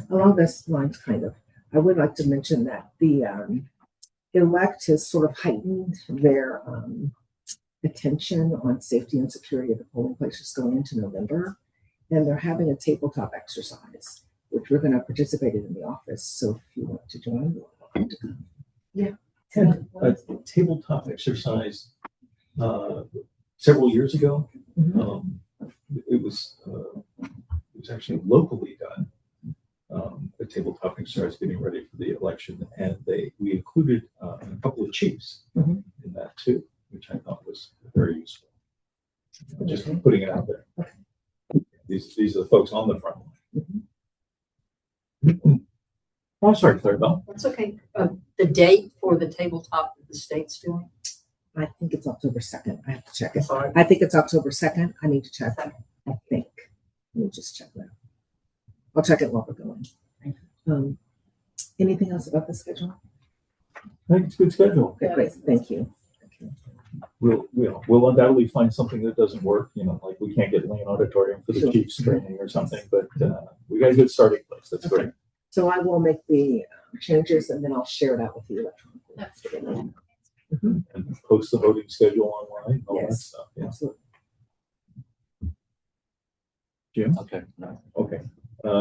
Along those lines, kind of, I would like to mention that the elect has sort of heightened their attention on safety and security of the polling places going into November. And they're having a tabletop exercise, which we're going to participate in the office. So if you want to join, you're welcome to come. Yeah.
A tabletop exercise several years ago. It was actually locally done. A tabletop exercise getting ready for the election, and we included a couple of chiefs in that too, which I thought was very useful. Just putting it out there. These are the folks on the front line. Oh, I'm sorry, Clarabelle.
That's okay. The date for the tabletop that the state's doing?
I think it's October 2nd. I have to check it.
Sorry.
I think it's October 2nd. I need to check. I think. Let me just check that. I'll check it while we're going. Anything else about the schedule?
I think it's a good schedule.
Okay, great. Thank you.
We'll undoubtedly find something that doesn't work, like we can't get Lane Auditorium for the
Sure.
Chiefs training or something, but we got a good starting place. That's great.
So I will make the changes and then I'll share it out with you electronically.
That's good.
And post the voting schedule online, all that
Yes.
stuff. Yeah.
Absolutely.
Jim?
Okay.
Okay.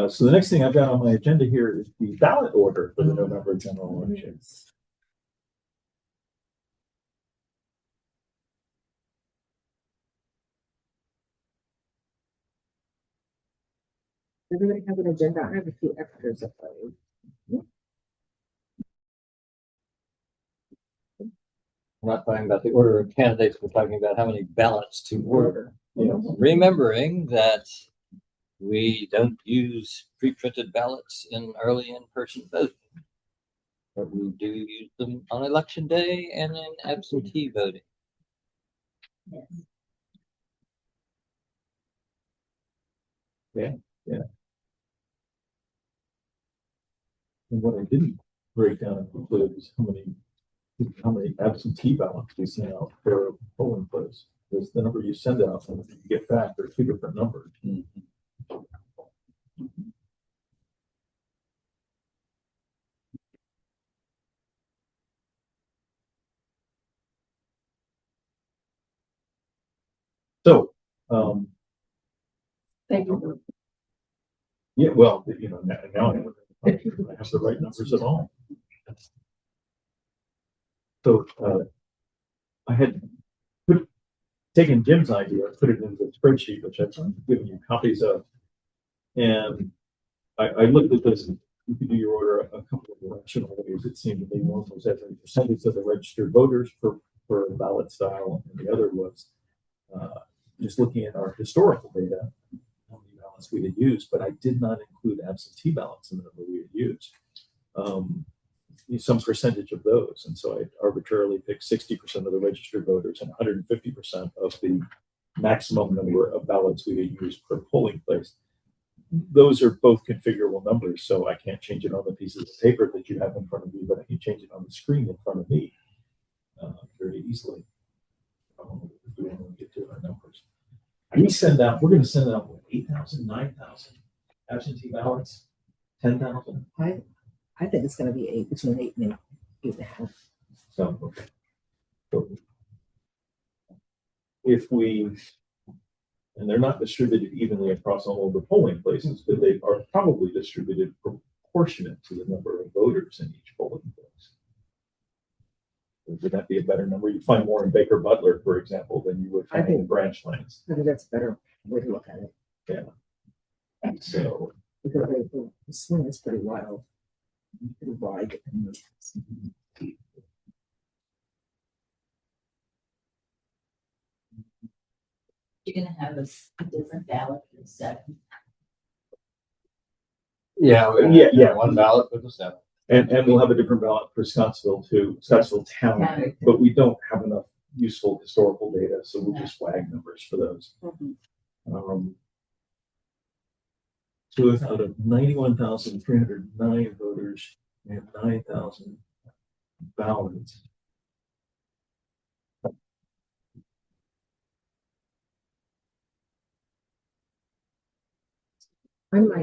So the next thing I've got on my agenda here is the ballot order for the November general election.
Everybody have an agenda? I have a few extras of those.
We're not talking about the order of candidates, we're talking about how many ballots to order.
Yeah.
Remembering that we don't use pre-printed ballots in early in-person voting, but we do use them on election day and in absentee voting.
Yeah. And what I didn't break down and include is how many absentee ballots we send out per polling place. Because the number you send out and you get back are two different numbers. So
Thank you.
Yeah, well, you know, now I have the right numbers at all. So, I had taken Jim's idea, put it into a spreadsheet, which I've given you copies of. And I looked at this, and you could do your order a couple of directional ways. It seemed to me one was as a percentage of the registered voters per ballot style, and the other was just looking at our historical data, how many ballots we had used, but I did not include absentee ballots in the number we had used. Some percentage of those. And so I arbitrarily picked 60% of the registered voters and 150% of the maximum number of ballots we had used per polling place. Those are both configurable numbers, so I can't change it on the pieces of paper that you have in front of you, but I can change it on the screen in front of me very easily. If we want to get to our numbers. We're going to send out 8,000, 9,000 absentee ballots, 10,000.
I think it's going to be between 8 and 8.5.
So, okay. So if we, and they're not distributed evenly across all of the polling places, but they are probably distributed proportionate to the number of voters in each polling place. Would that be a better number? You find more in Baker Butler, for example, than you would find in branch lines.
I think that's a better way to look at it.
Yeah. So
because the swing is pretty wild. Pretty wide.
You're gonna have a different ballot for the seven.
Yeah, one ballot for the 7.
and we'll have a different ballot for Scottsville too, Scottsville Town, but we don't have enough useful historical data, so we'll just flag numbers for those. So out of 91,309 voters, we have 9,000 ballots.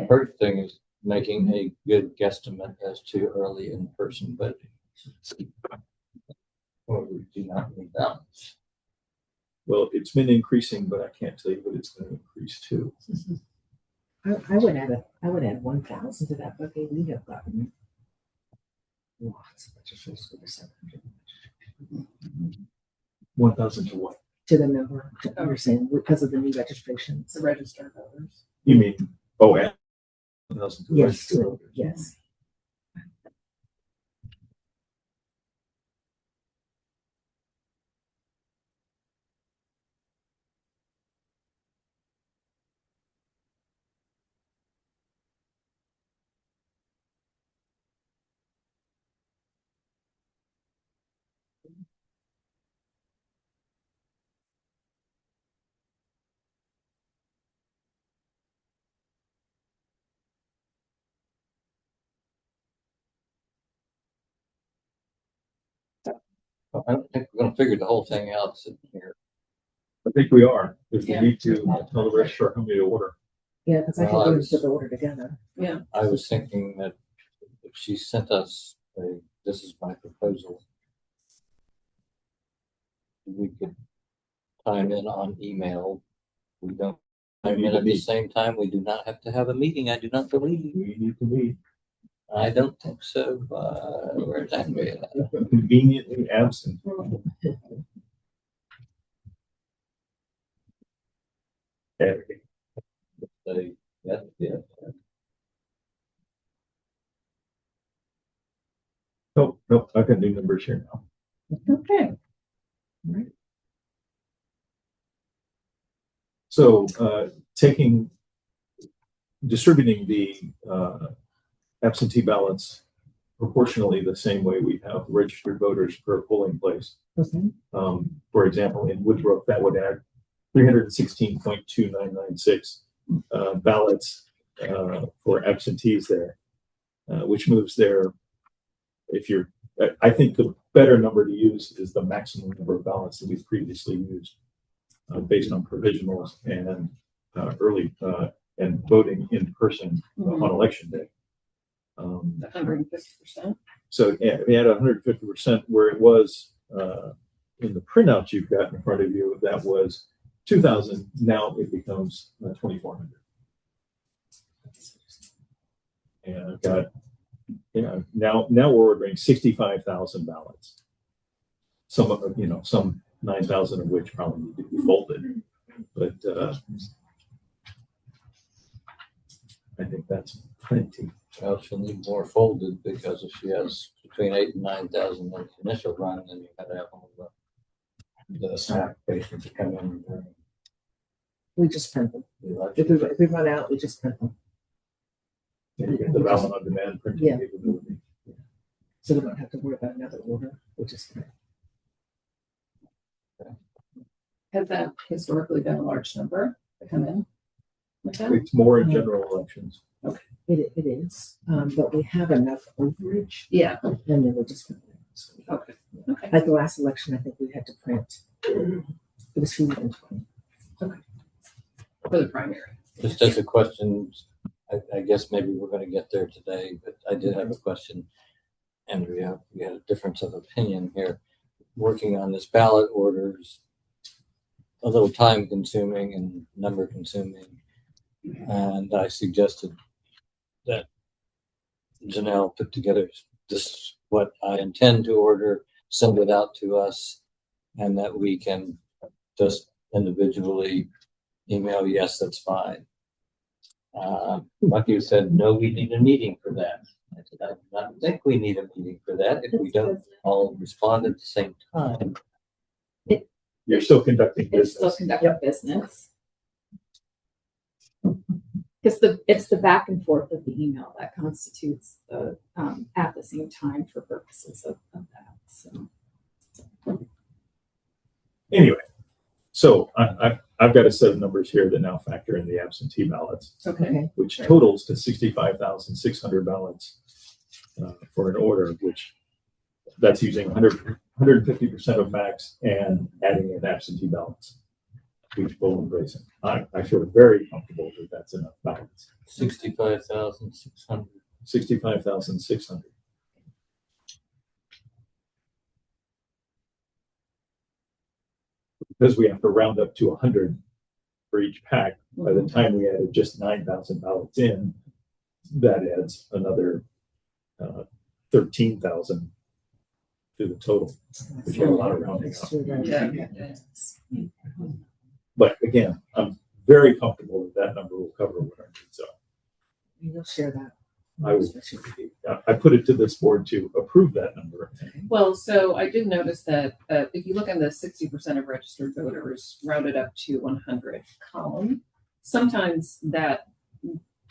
First thing is making a good guesstimate as to early in-person voting. Or we do not need ballots.
Well, it's been increasing, but I can't tell you what it's going to increase to.
I would add 1,000 to that bucket. We have gotten lots of registers for the 700.
1,000 to what?
To the number. You're saying because of the new registrations.
The registered voters.
You mean, oh, add 1,000 to
Yes,
registered voters.
yes.
I don't think we're going to figure the whole thing out sitting here.
I think we are. If we
Yeah.
need to tell the registrar how many to order.
Yeah, because I
Well,
can put the order together.
Yeah.
I was thinking that if she sent us this is my proposal, we could time in on email. We don't time in at the same time. We do not have to have a meeting. I do not believe.
We need to meet.
I don't think so. Where's Andrea?
Conveniently absent.
Yeah.
Nope, I've got new numbers here now.
Okay. All right.
So distributing the absentee ballots proportionally the same way we have registered voters per polling place.
Okay.
For example, in Woodbrook, that would add 316.2996 ballots for absentees there, which moves there. I think the better number to use is the maximum number of ballots that we've previously used based on provisionals and early and voting in person on election day.
150%.
So we had 150% where it was in the printout you've got in front of you. That was 2,000, now it becomes 2,400. And I've got, now we're ordering 65,000 ballots. Some of them, some 9,000 of which probably need to be folded, but I think that's plenty.
Well, she'll need more folded because if she has between 8,000 and 9,000 in the initial run, then you gotta have all the staff patients to come in during
We just print them.
the election.
If we run out, we just print them.
And you get the ballot on demand printing
Yeah.
capability.
So we don't have to worry about another order. We just print.
Has that historically been a large number to come in with that?
It's more in general elections.
It is, but we have enough overage.
Yeah.
And then we'll just print them. So,
Okay. Okay.
like the last election, I think we had to print. It was fewer than 20.
For the primary.
Just as a question, I guess maybe we're going to get there today, but I did have a question, and we had a difference of opinion here. Working on this ballot orders, a little time consuming and number consuming, and I suggested that Janelle put together this what I intend to order, send it out to us, and that we can just individually email, yes, that's fine. Like you said, no, we need a meeting for that. I said, I do not think we need a meeting for that if we don't all respond at the same time.
You're still conducting
It's still
business.
conducting business. Because it's the back and forth of the email that constitutes the at the same time for purposes of that. So
Anyway, so I've got a set of numbers here that now factor in the absentee ballots,
okay.
which totals to 65,600 ballots for an order, which that's using 150% of max and adding in absentee ballots, which we'll embrace it. I feel very comfortable that that's enough ballots.
65,600.
65,600. Because we have to round up to 100 for each pack. By the time we added just 9,000 ballots in, that adds another 13,000 to the total, which is a lot of rounding up.
Yeah.
But again, I'm very comfortable that that number will cover what our needs are.
You'll share that.
I put it to this board to approve that number.
Well, so I did notice that if you look at the 60% of registered voters rounded up to 100 column, sometimes that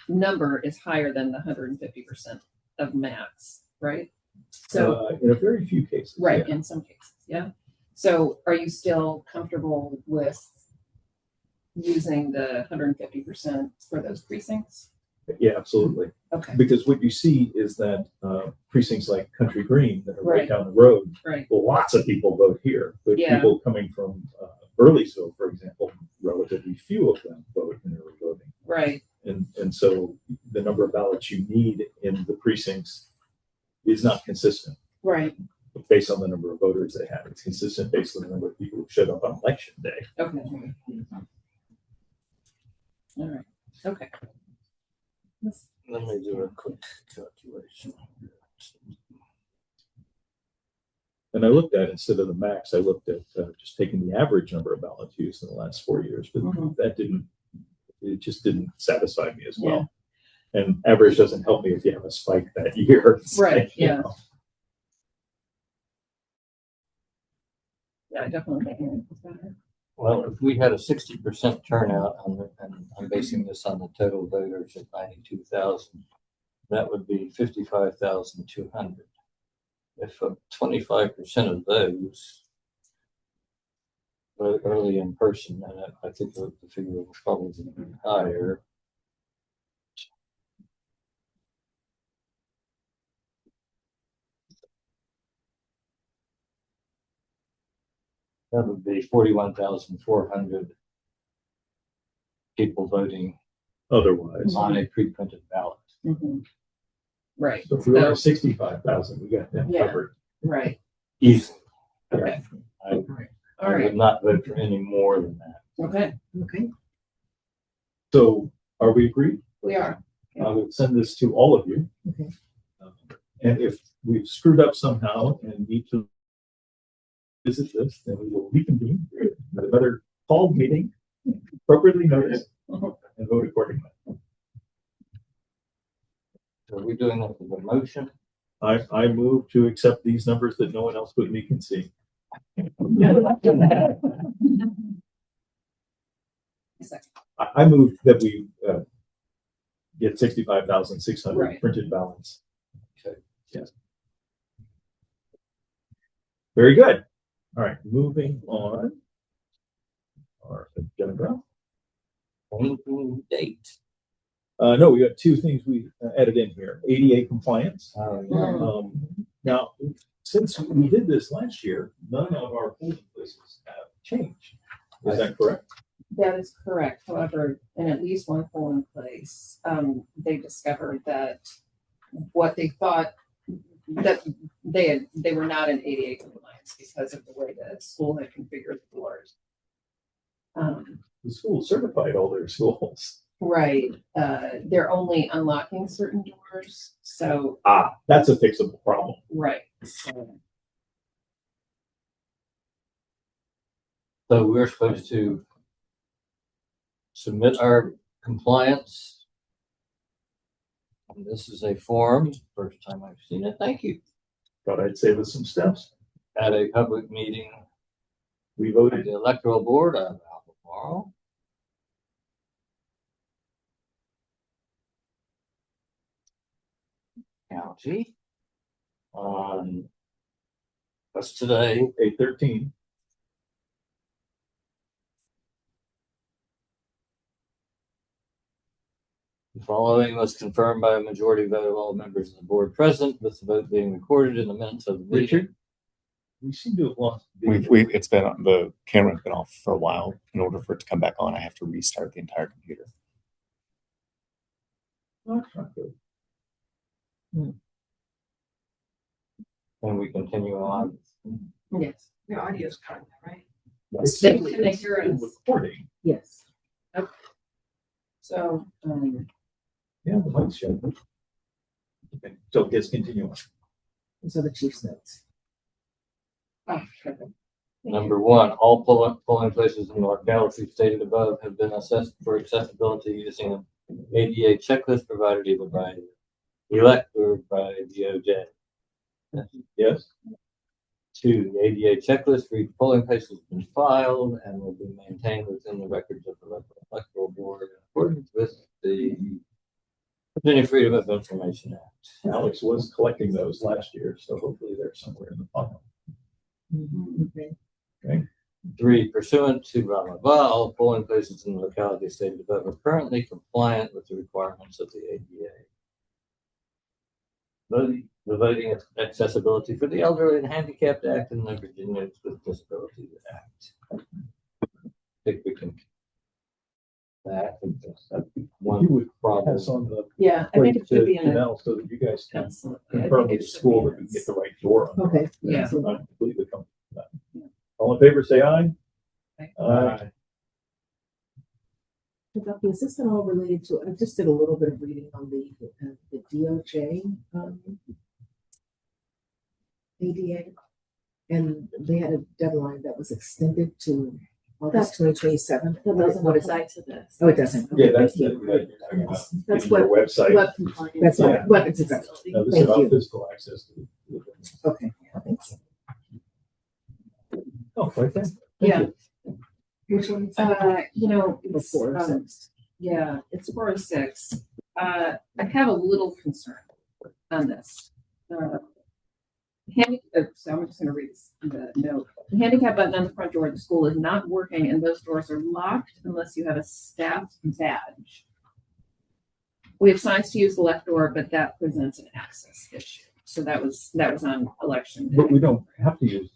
number is higher than the 150% of max, right? So
in a very few cases,
right,
yeah.
in some cases, yeah. So are you still comfortable with using the 150% for those precincts?
Yeah, absolutely.
Okay.
Because what you see is that precincts like Country Green that are right
Right.
down the road,
Right.
well, lots of people vote here, but
Yeah.
people coming from Earlysville, for example, relatively few of them vote in early voting.
Right.
And so the number of ballots you need in the precincts is not consistent
Right.
based on the number of voters they have. It's consistent based on the number of people who showed up on election day.
Okay. All right. Okay.
Let me do a quick calculation.
And I looked at, instead of the max, I looked at just taking the average number of ballots used in the last 4 years, but it just didn't satisfy me as well. And average doesn't help me if you have a spike that year. It's
Right,
like, you
yeah.
know.
Yeah, I definitely think it's better.
Well, if we had a 60% turnout and I'm basing this on the total voters at 92,000, that would be 55,200. If 25% of those vote early in person, and I think the figure will probably be higher. That would be 41,400 people voting
Otherwise.
on a pre-printed ballot.
Mm-hmm. Right.
So if we were 65,000, we got them covered.
Right.
Easily.
Okay.
I
All right.
would not vote for any more than that.
Okay,
Okay.
So are we agreed?
we are.
I will send this to all of you.
Okay.
And if we've screwed up somehow and need to visit this, then we will reconvene at another called meeting, appropriately noticed, and vote accordingly.
Are we doing that with a motion?
I move to accept these numbers that no one else but me can see. I move that we get 65,600
Right.
printed balance.
Okay.
Yes. Very good. All right, moving on. Our agenda.
Date.
No, we got two things we added in here. ADA compliance. Now, since we did this last year, none of our polling places have changed. Is that correct?
That is correct. However, in at least one polling place, they discovered that what they thought that they were not in ADA compliance because of the way the school had configured the doors.
The school certified all their schools.
Right. They're only unlocking certain doors. So
That's a fixable problem.
right.
So we're supposed to submit our compliance. And this is a form, first time I've seen it, thank you.
Thought I'd save us some steps.
At a public meeting,
We
at
voted.
the electoral board on tomorrow. County. On, what's today?
8/13.
The following was confirmed by a majority vote of all members of the board present, with the vote being recorded in the minutes of the meeting.
Richard, we seem to have lost.
It's been on, the camera's been off for a while. In order for it to come back on, I have to restart the entire computer.
That's not good.
Can we continue on?
Yes.
Your audio's cut, right?
It's
They
still
hear us.
recording.
Yes. Okay. So,
Yeah, the mic's shut. Okay, so just continue on.
Those are the chief's notes.
Number one, all polling places in the locality stated above have been assessed for accessibility using an ADA checklist provided either by elect or by DOJ.
Yes.
Two, the ADA checklist for each polling place has been filed and will be maintained within the records of the electoral board in accordance with the Virginia Freedom of Information Act.
Alex was collecting those last year, so hopefully they're somewhere in the file. Okay.
Three, pursuant to blah, blah, blah, all polling places in the locality stated above are currently compliant with the requirements of the ADA. The Voting Accessibility for the Elderly and Handicapped Act and the Virginia with Disabilities Act. I think we can. That's one
You would
problem.
pass on the
yeah, I think it should be in a.
email so that you guys can
Absolutely. I
confirm
think
with
it
the
should
school
be
that we
in
can get the right door on.
Okay.
Yeah.
So I'm completely comfortable with that. All in favor, say aye.
Aye.
Is this at all related to, I just did a little bit of reading on the DOJ ADA, and they had a deadline that was extended to August 2027.
That doesn't
What is
apply
that?
to this.
Oh, it doesn't.
Yeah,
Okay,
that's
thank
the,
you.
That's
your
what
website.
web compliance.
That's
Yeah.
right. Weapons accessibility.
No, this is
Thank
about
you.
physical access to the.
Okay, thanks.
Oh, right there. Thank
Yeah.
you.
Which one?
It's,
Before,
yeah, it's 406. I have a little concern on this. So I'm just going to read the note. The handicap button on the front door of the school is not working, and those doors are locked unless you have a staff badge. We have signs to use the left door, but that presents an access issue. So that was on election day.
But we don't have to use,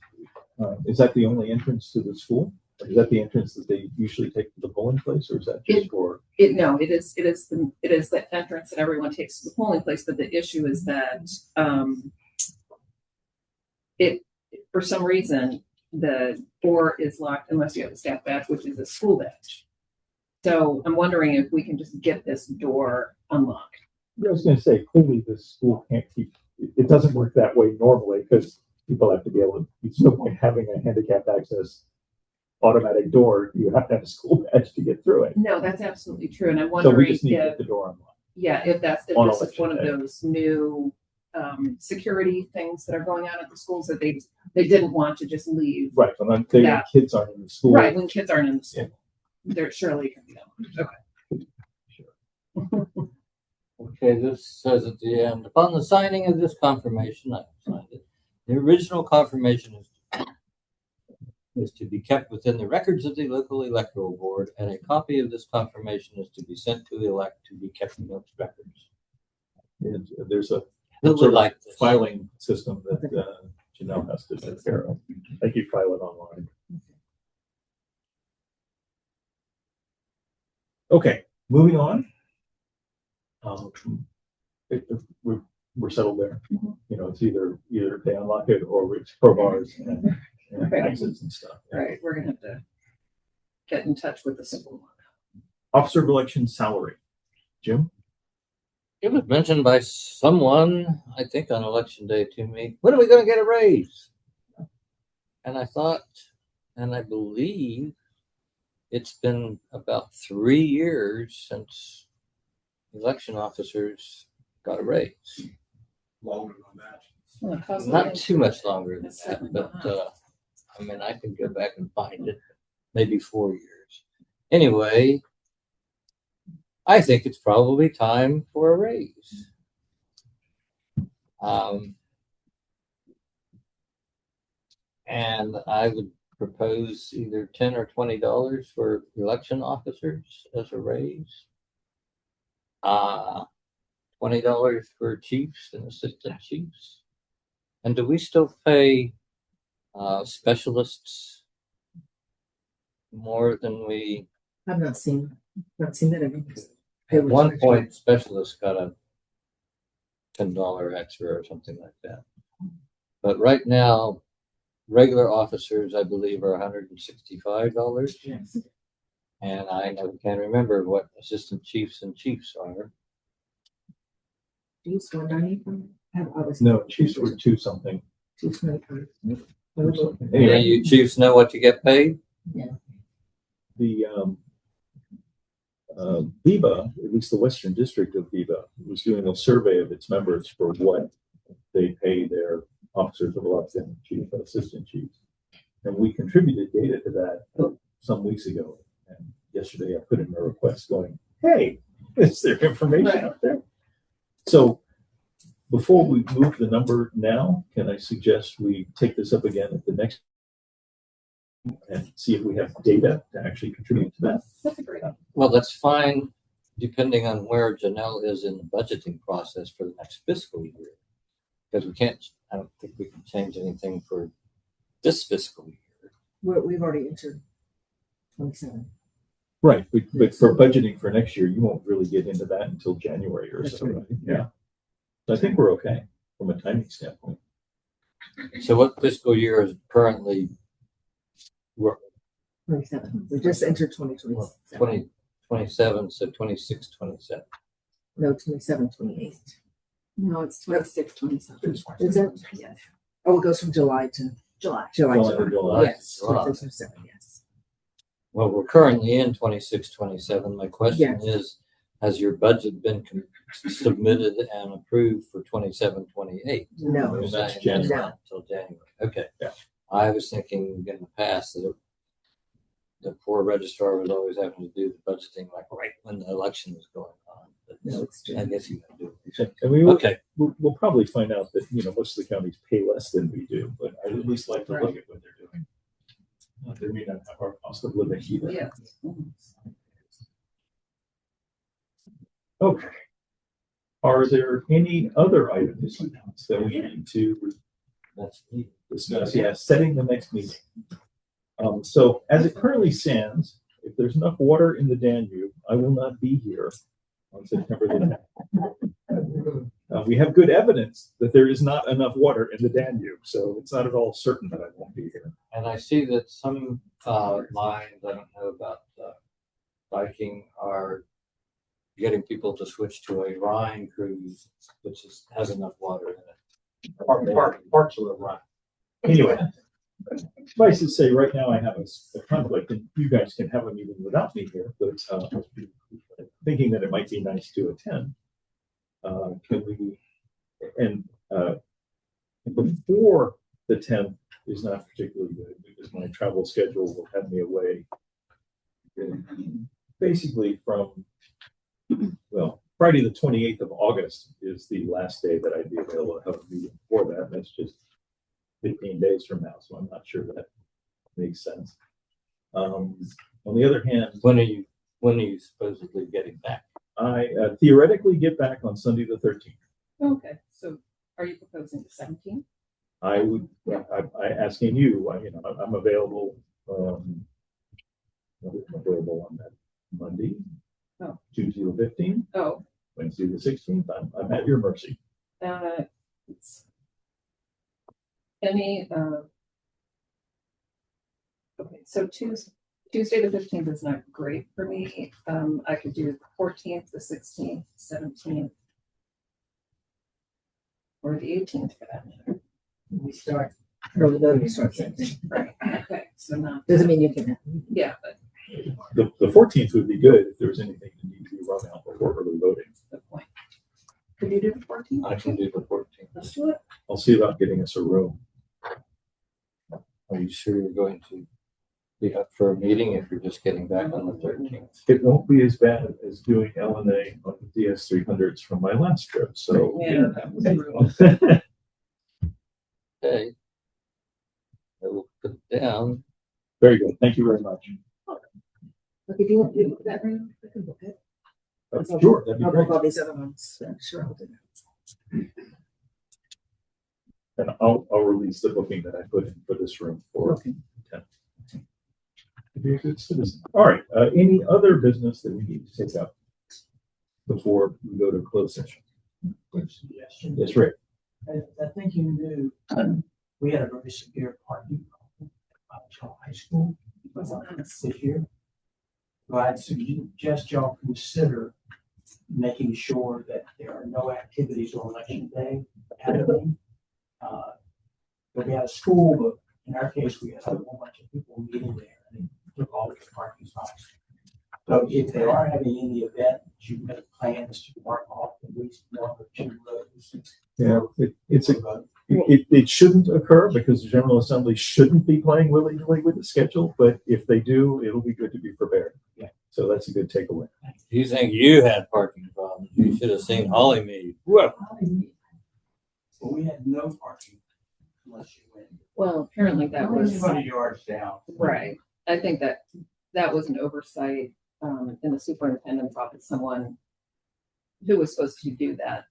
is that the only entrance to the school? Or is that the entrance that they usually take to the polling place, or is that just for?
It is the entrance that everyone takes to the polling place, but the issue is that it for some reason the door is locked unless you have a staff badge, which is a school badge. So I'm wondering if we can just get this door unlocked.
I was going to say, clearly the school can't keep, it doesn't work that way normally because people have to be able to, it's no point having a handicap access automatic door. You have to have a school badge to get through it.
No, that's absolutely true. And I'm
So we
wondering
just need to
if,
get the door unlocked.
yeah, if that's, if
On
this is one of
election day.
those new security things that are going on at the schools that they didn't want to just leave.
Right, but I'm thinking
Yeah.
kids aren't in the school.
Right, when kids aren't in the school. There surely can be unlocked. Okay.
Okay, this says at the end, upon the signing of this confirmation, I signed it. The original confirmation is to be kept within the records of the local electoral board, and a copy of this confirmation is to be sent to the elect to be kept in those records.
And there's a
Who
sort
would like
of filing system that Janelle has to take care of. I think you file it online. Okay, moving on. We're settled there. You know, it's either they unlock it or it's crowbars and exits and stuff.
All right, we're gonna have to get in touch with the school.
Officer of election salary. Jim?
It was mentioned by someone, I think on election day to me, when are we going to get a raise? And I thought, and I believe it's been about 3 years since election officers got a raise.
Longer than that.
Well,
Not too much longer than that, but I mean, I can go back and find it, maybe 4 years. Anyway, I think it's probably time for a raise. And I would propose either $10 or $20 for election officers as a raise. $20 for chiefs and assistant chiefs. And do we still pay specialists more than we?
I've not seen that in
At one point, specialists got a $10 extra or something like that. But right now, regular officers, I believe, are $165.
Yes.
And I can't remember what assistant chiefs and chiefs are.
Chiefs 190.
No, chiefs were 2 something.
Chiefs 95.
Yeah, you chiefs know what you get paid?
Yeah.
The VIVA, at least the Western District of VIVA, was doing a survey of its members for what they pay their officers of election, chief and assistant chiefs. And we contributed data to that some weeks ago. And yesterday I put in a request going, hey, is there information out there? So before we move the number now, can I suggest we take this up again at the next and see if we have data to actually contribute to that?
That's a great idea.
Well, that's fine, depending on where Janelle is in the budgeting process for the next fiscal year. Because I don't think we can change anything for this fiscal year.
We've already entered 27.
Right, but for budgeting for next year, you won't really get into that until January or so. Right? Yeah. So I think we're okay from a timing standpoint.
So what fiscal year is currently?
27. We just entered 2027.
2027, so 26, 27.
No, 27, 28.
No, it's 26, 27.
Is it?
Yes.
Oh, it goes from July to
July.
July.
Yes.
July.
27, yes.
Well, we're currently in 26, 27. My question is, has your budget been submitted and approved for 27, 28?
No.
You're
That's
saying
January.
not until January. Okay.
Yeah.
I was thinking in the past that the poor registrar was always having to do the budgeting like right when the election was going on. But
No, it's
I guess you can do it.
And we will,
Okay.
we'll probably find out that, most of the counties pay less than we do, but I at least like to look at what they're doing. They may not have our cost of living either.
Yeah.
Okay. Are there any other items that we need to discuss? Yeah, setting the next meeting. So as it currently stands, if there's enough water in the Danube, I will not be here on September the 10th. We have good evidence that there is not enough water in the Danube, so it's not at all certain that I won't be here.
And I see that some lines, I don't know about Viking, are getting people to switch to a Rhine cruise, which has enough water in it.
Parts of the Rhine.
Anyway, suffice to say, right now I have a conflict, and you guys can have a meeting without me here, but thinking that it might be nice to attend. Can we, and before the 10th is not particularly good because my travel schedule will have me away basically from, well, Friday the 28th of August is the last day that I'd be available to have a meeting before that. That's just 15 days from now, so I'm not sure that makes sense. On the other hand,
when are you supposedly getting back?
I theoretically get back on Sunday the 13th.
Okay, so are you proposing the 17th?
I would, I asking you, I'm available, available on that Monday,
Oh.
Tuesday the 15th,
Oh,
Wednesday the 16th. I'm at your mercy.
it's any, okay, so Tuesday the 15th is not great for me. I could do the 14th, the 16th, 17th, or the 18th for that matter.
We start early voting starts.
Right, okay, so not,
Doesn't mean you can.
yeah, but
The 14th would be good if there was anything that needed to be run out before early voting.
the point. Could you do the 14th?
I can do the 14th.
Let's do it.
I'll see about getting us a room.
Are you sure you're going to be up for a meeting if you're just getting back on the 13th?
It won't be as bad as doing LNA on the DS300s from my last trip. So
Yeah, that was brutal.
Okay. I will put it down.
Very good. Thank you very much.
Okay, do you want to book that room? I can book it.
Sure, that'd be
I'll
great.
book all these other ones. Sure, I'll do that.
And I'll release the booking that I put in for this room for 10. To be a good citizen. All right. Any other business that we need to take up before we go to closed session?
Suggestion.
Yes, Rick.
I think you knew we had a very severe parking problem at high school this year. So I'd suggest y'all consider making sure that there are no activities on election day happening. But we had a school, but in our case, we had a whole bunch of people meeting there and they took all the parking spots. So if they are having any event, you make plans to mark off at least one or two roads.
Yeah, it shouldn't occur because the General Assembly shouldn't be playing willy-nilly with the schedule, but if they do, it'll be good to be prepared.
Yeah.
So that's a good takeaway.
You think you had parking problems? You should have seen Hollymead.
Well,
Well, we had no parking unless you went.
Well, apparently that was
20 yards down.
right. I think that was an oversight in the superintendent's office. Someone who was supposed to do that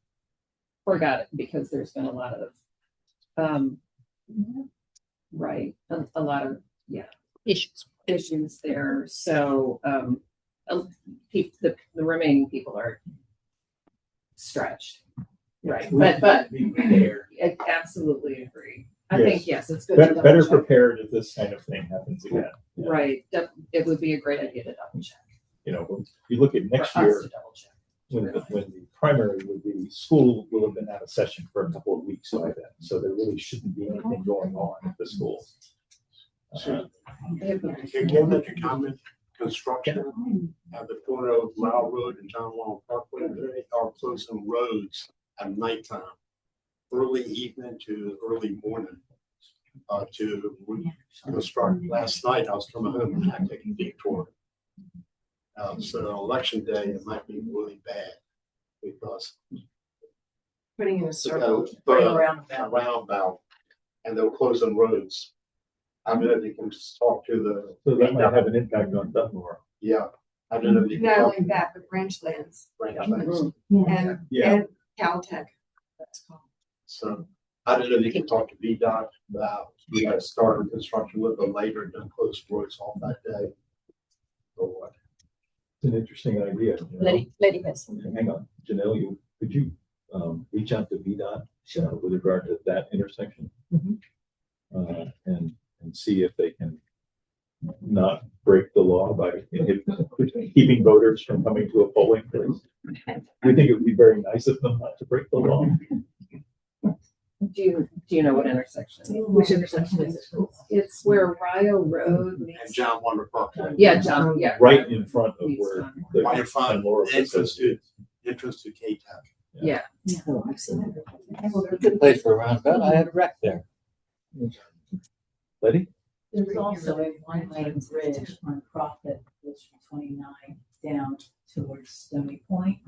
forgot it because there's been a lot of right, a lot of issues there. So the remaining people are stretched. Right, but I absolutely agree. I think, yes, it's good. to
Better
double check.
prepared if this kind of thing happens again. Yeah.
Right, it would be a great idea to double check.
When you look at next
For us
year,
to double check.
when the primary would be, school will have been out of session for a couple of weeks by then. So there really shouldn't be anything going on at the schools.
Given that you comment construction at the corner of Mile Road and John Long Parkway, they are closing roads at nighttime, early evening to early morning to construct. Last night I was coming home and I had to take a detour. So election day, it might be really bad because
Putting in a
they
circle,
got
putting
a
around.
roundabout and they're closing roads. I mean, if you can just talk to
So that might have an impact on Dunmore.
yeah. I don't know if you can
Not
talk
only that, but ranchlands
to
and Caltech. That's called.
So I don't know if you can talk to VDOT about, starting construction a little bit later and then close roads all that day. Or what?
It's an interesting idea.
Letty has some.
Hang on, Janelle, could you reach out to VDOT with regard to that intersection.
Mhm.
And see if they can not break the law by keeping voters from coming to a polling place. We think it would be very nice of them not to break the law.
Do you know what intersection?
Which intersection is it?
It's where Rio Road
And
meets.
John Wonder Park.
Yeah, John, yeah.
Right in front of where the
Right in front,
and Laura
entrance to K-Tech.
Yeah.
Oh, I've seen it.
Good place for a roundabout. I had a wreck there.
Letty?
There's also a one-lane bridge on Profit, which from 29 down towards Stony Point.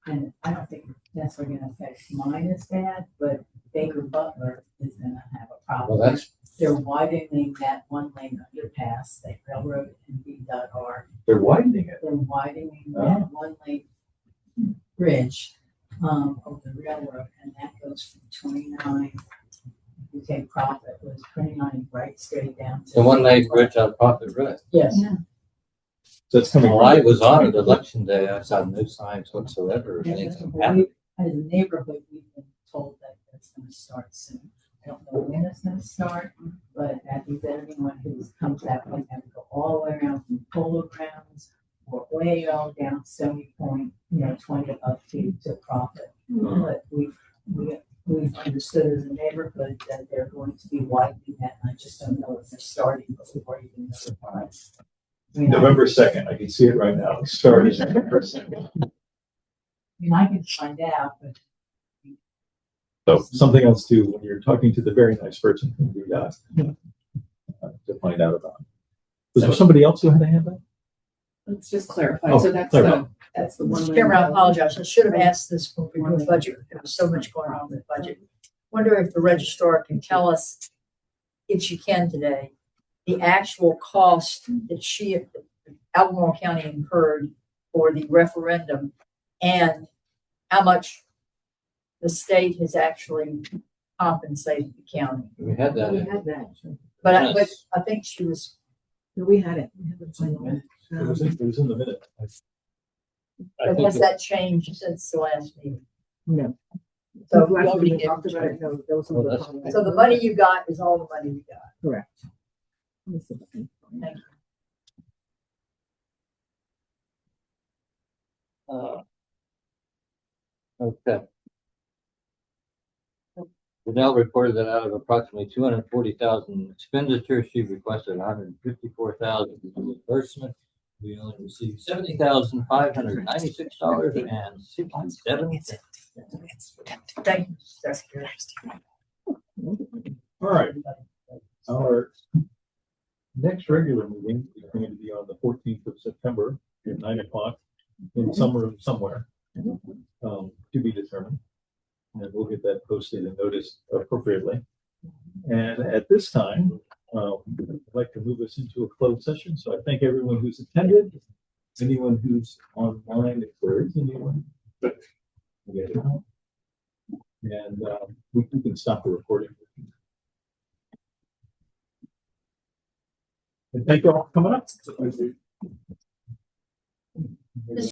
And I don't think that's going to affect mine as bad, but Baker Butler is going to have a problem.
Well, that's
They're widening that one-lane underpass, that railroad and VDOT are.
They're widening it.
They're widening that one-lane bridge over the railroad, and that goes from 29. You take Profit, it was 29 right straight down to
the one lane bridge on Profit Road.
Yes.
So it's coming.
Well, I was on it election day. I saw no signs whatsoever of anything happening.
As a neighborhood, we've been told that it's going to start soon. I don't know when it's going to start, but that means that anyone who comes that way has to go all the way around from Polo Grounds or way all down Stony Point, 20 up to Profit. But we've understood as a neighborhood that they're going to be widening that, and I just don't know if they're starting before even notified.
November 2nd. I can see it right now. Starting November 2nd.
I can find out, but
So something else too, when you're talking to the very nice person from VDOT, to find out about. Was there somebody else who had a hand up?
Let's just clarify.
Oh,
So that's
clarify.
that's the one.
Mr. Chairman, I apologize. I should have asked this when we were doing the budget. There was so much going on with the budget. Wonder if the registrar can tell us, if she can today, the actual cost that Albemarle County incurred for the referendum and how much the state has actually compensated the county.
We had that.
We had that.
But
Yes.
I think she was,
We had it. We had the final.
It was in the minute. I
but
think
has that changed since the last meeting?
No.
So
Last
nobody
week we
did.
talked about it. No, there was
Well,
no
that's-
comment.
So the money you got is all the money you got.
Correct. Let me see if I can find
Thank
it.
Okay. Janelle reported that out of approximately 240,000 expenditures, she requested 154,000 reimbursement. We only received $70,596.67.
Thank you, Secretary.
All right. Our next regular meeting is going to be on the 14th of September at 9 o'clock in some room somewhere, to be determined. And we'll get that posted and noticed appropriately. And at this time, I'd like to move us into a closed session. So I thank everyone who's attended, anyone who's online, if there is anyone. And we can stop the recording. And thank you all for coming up.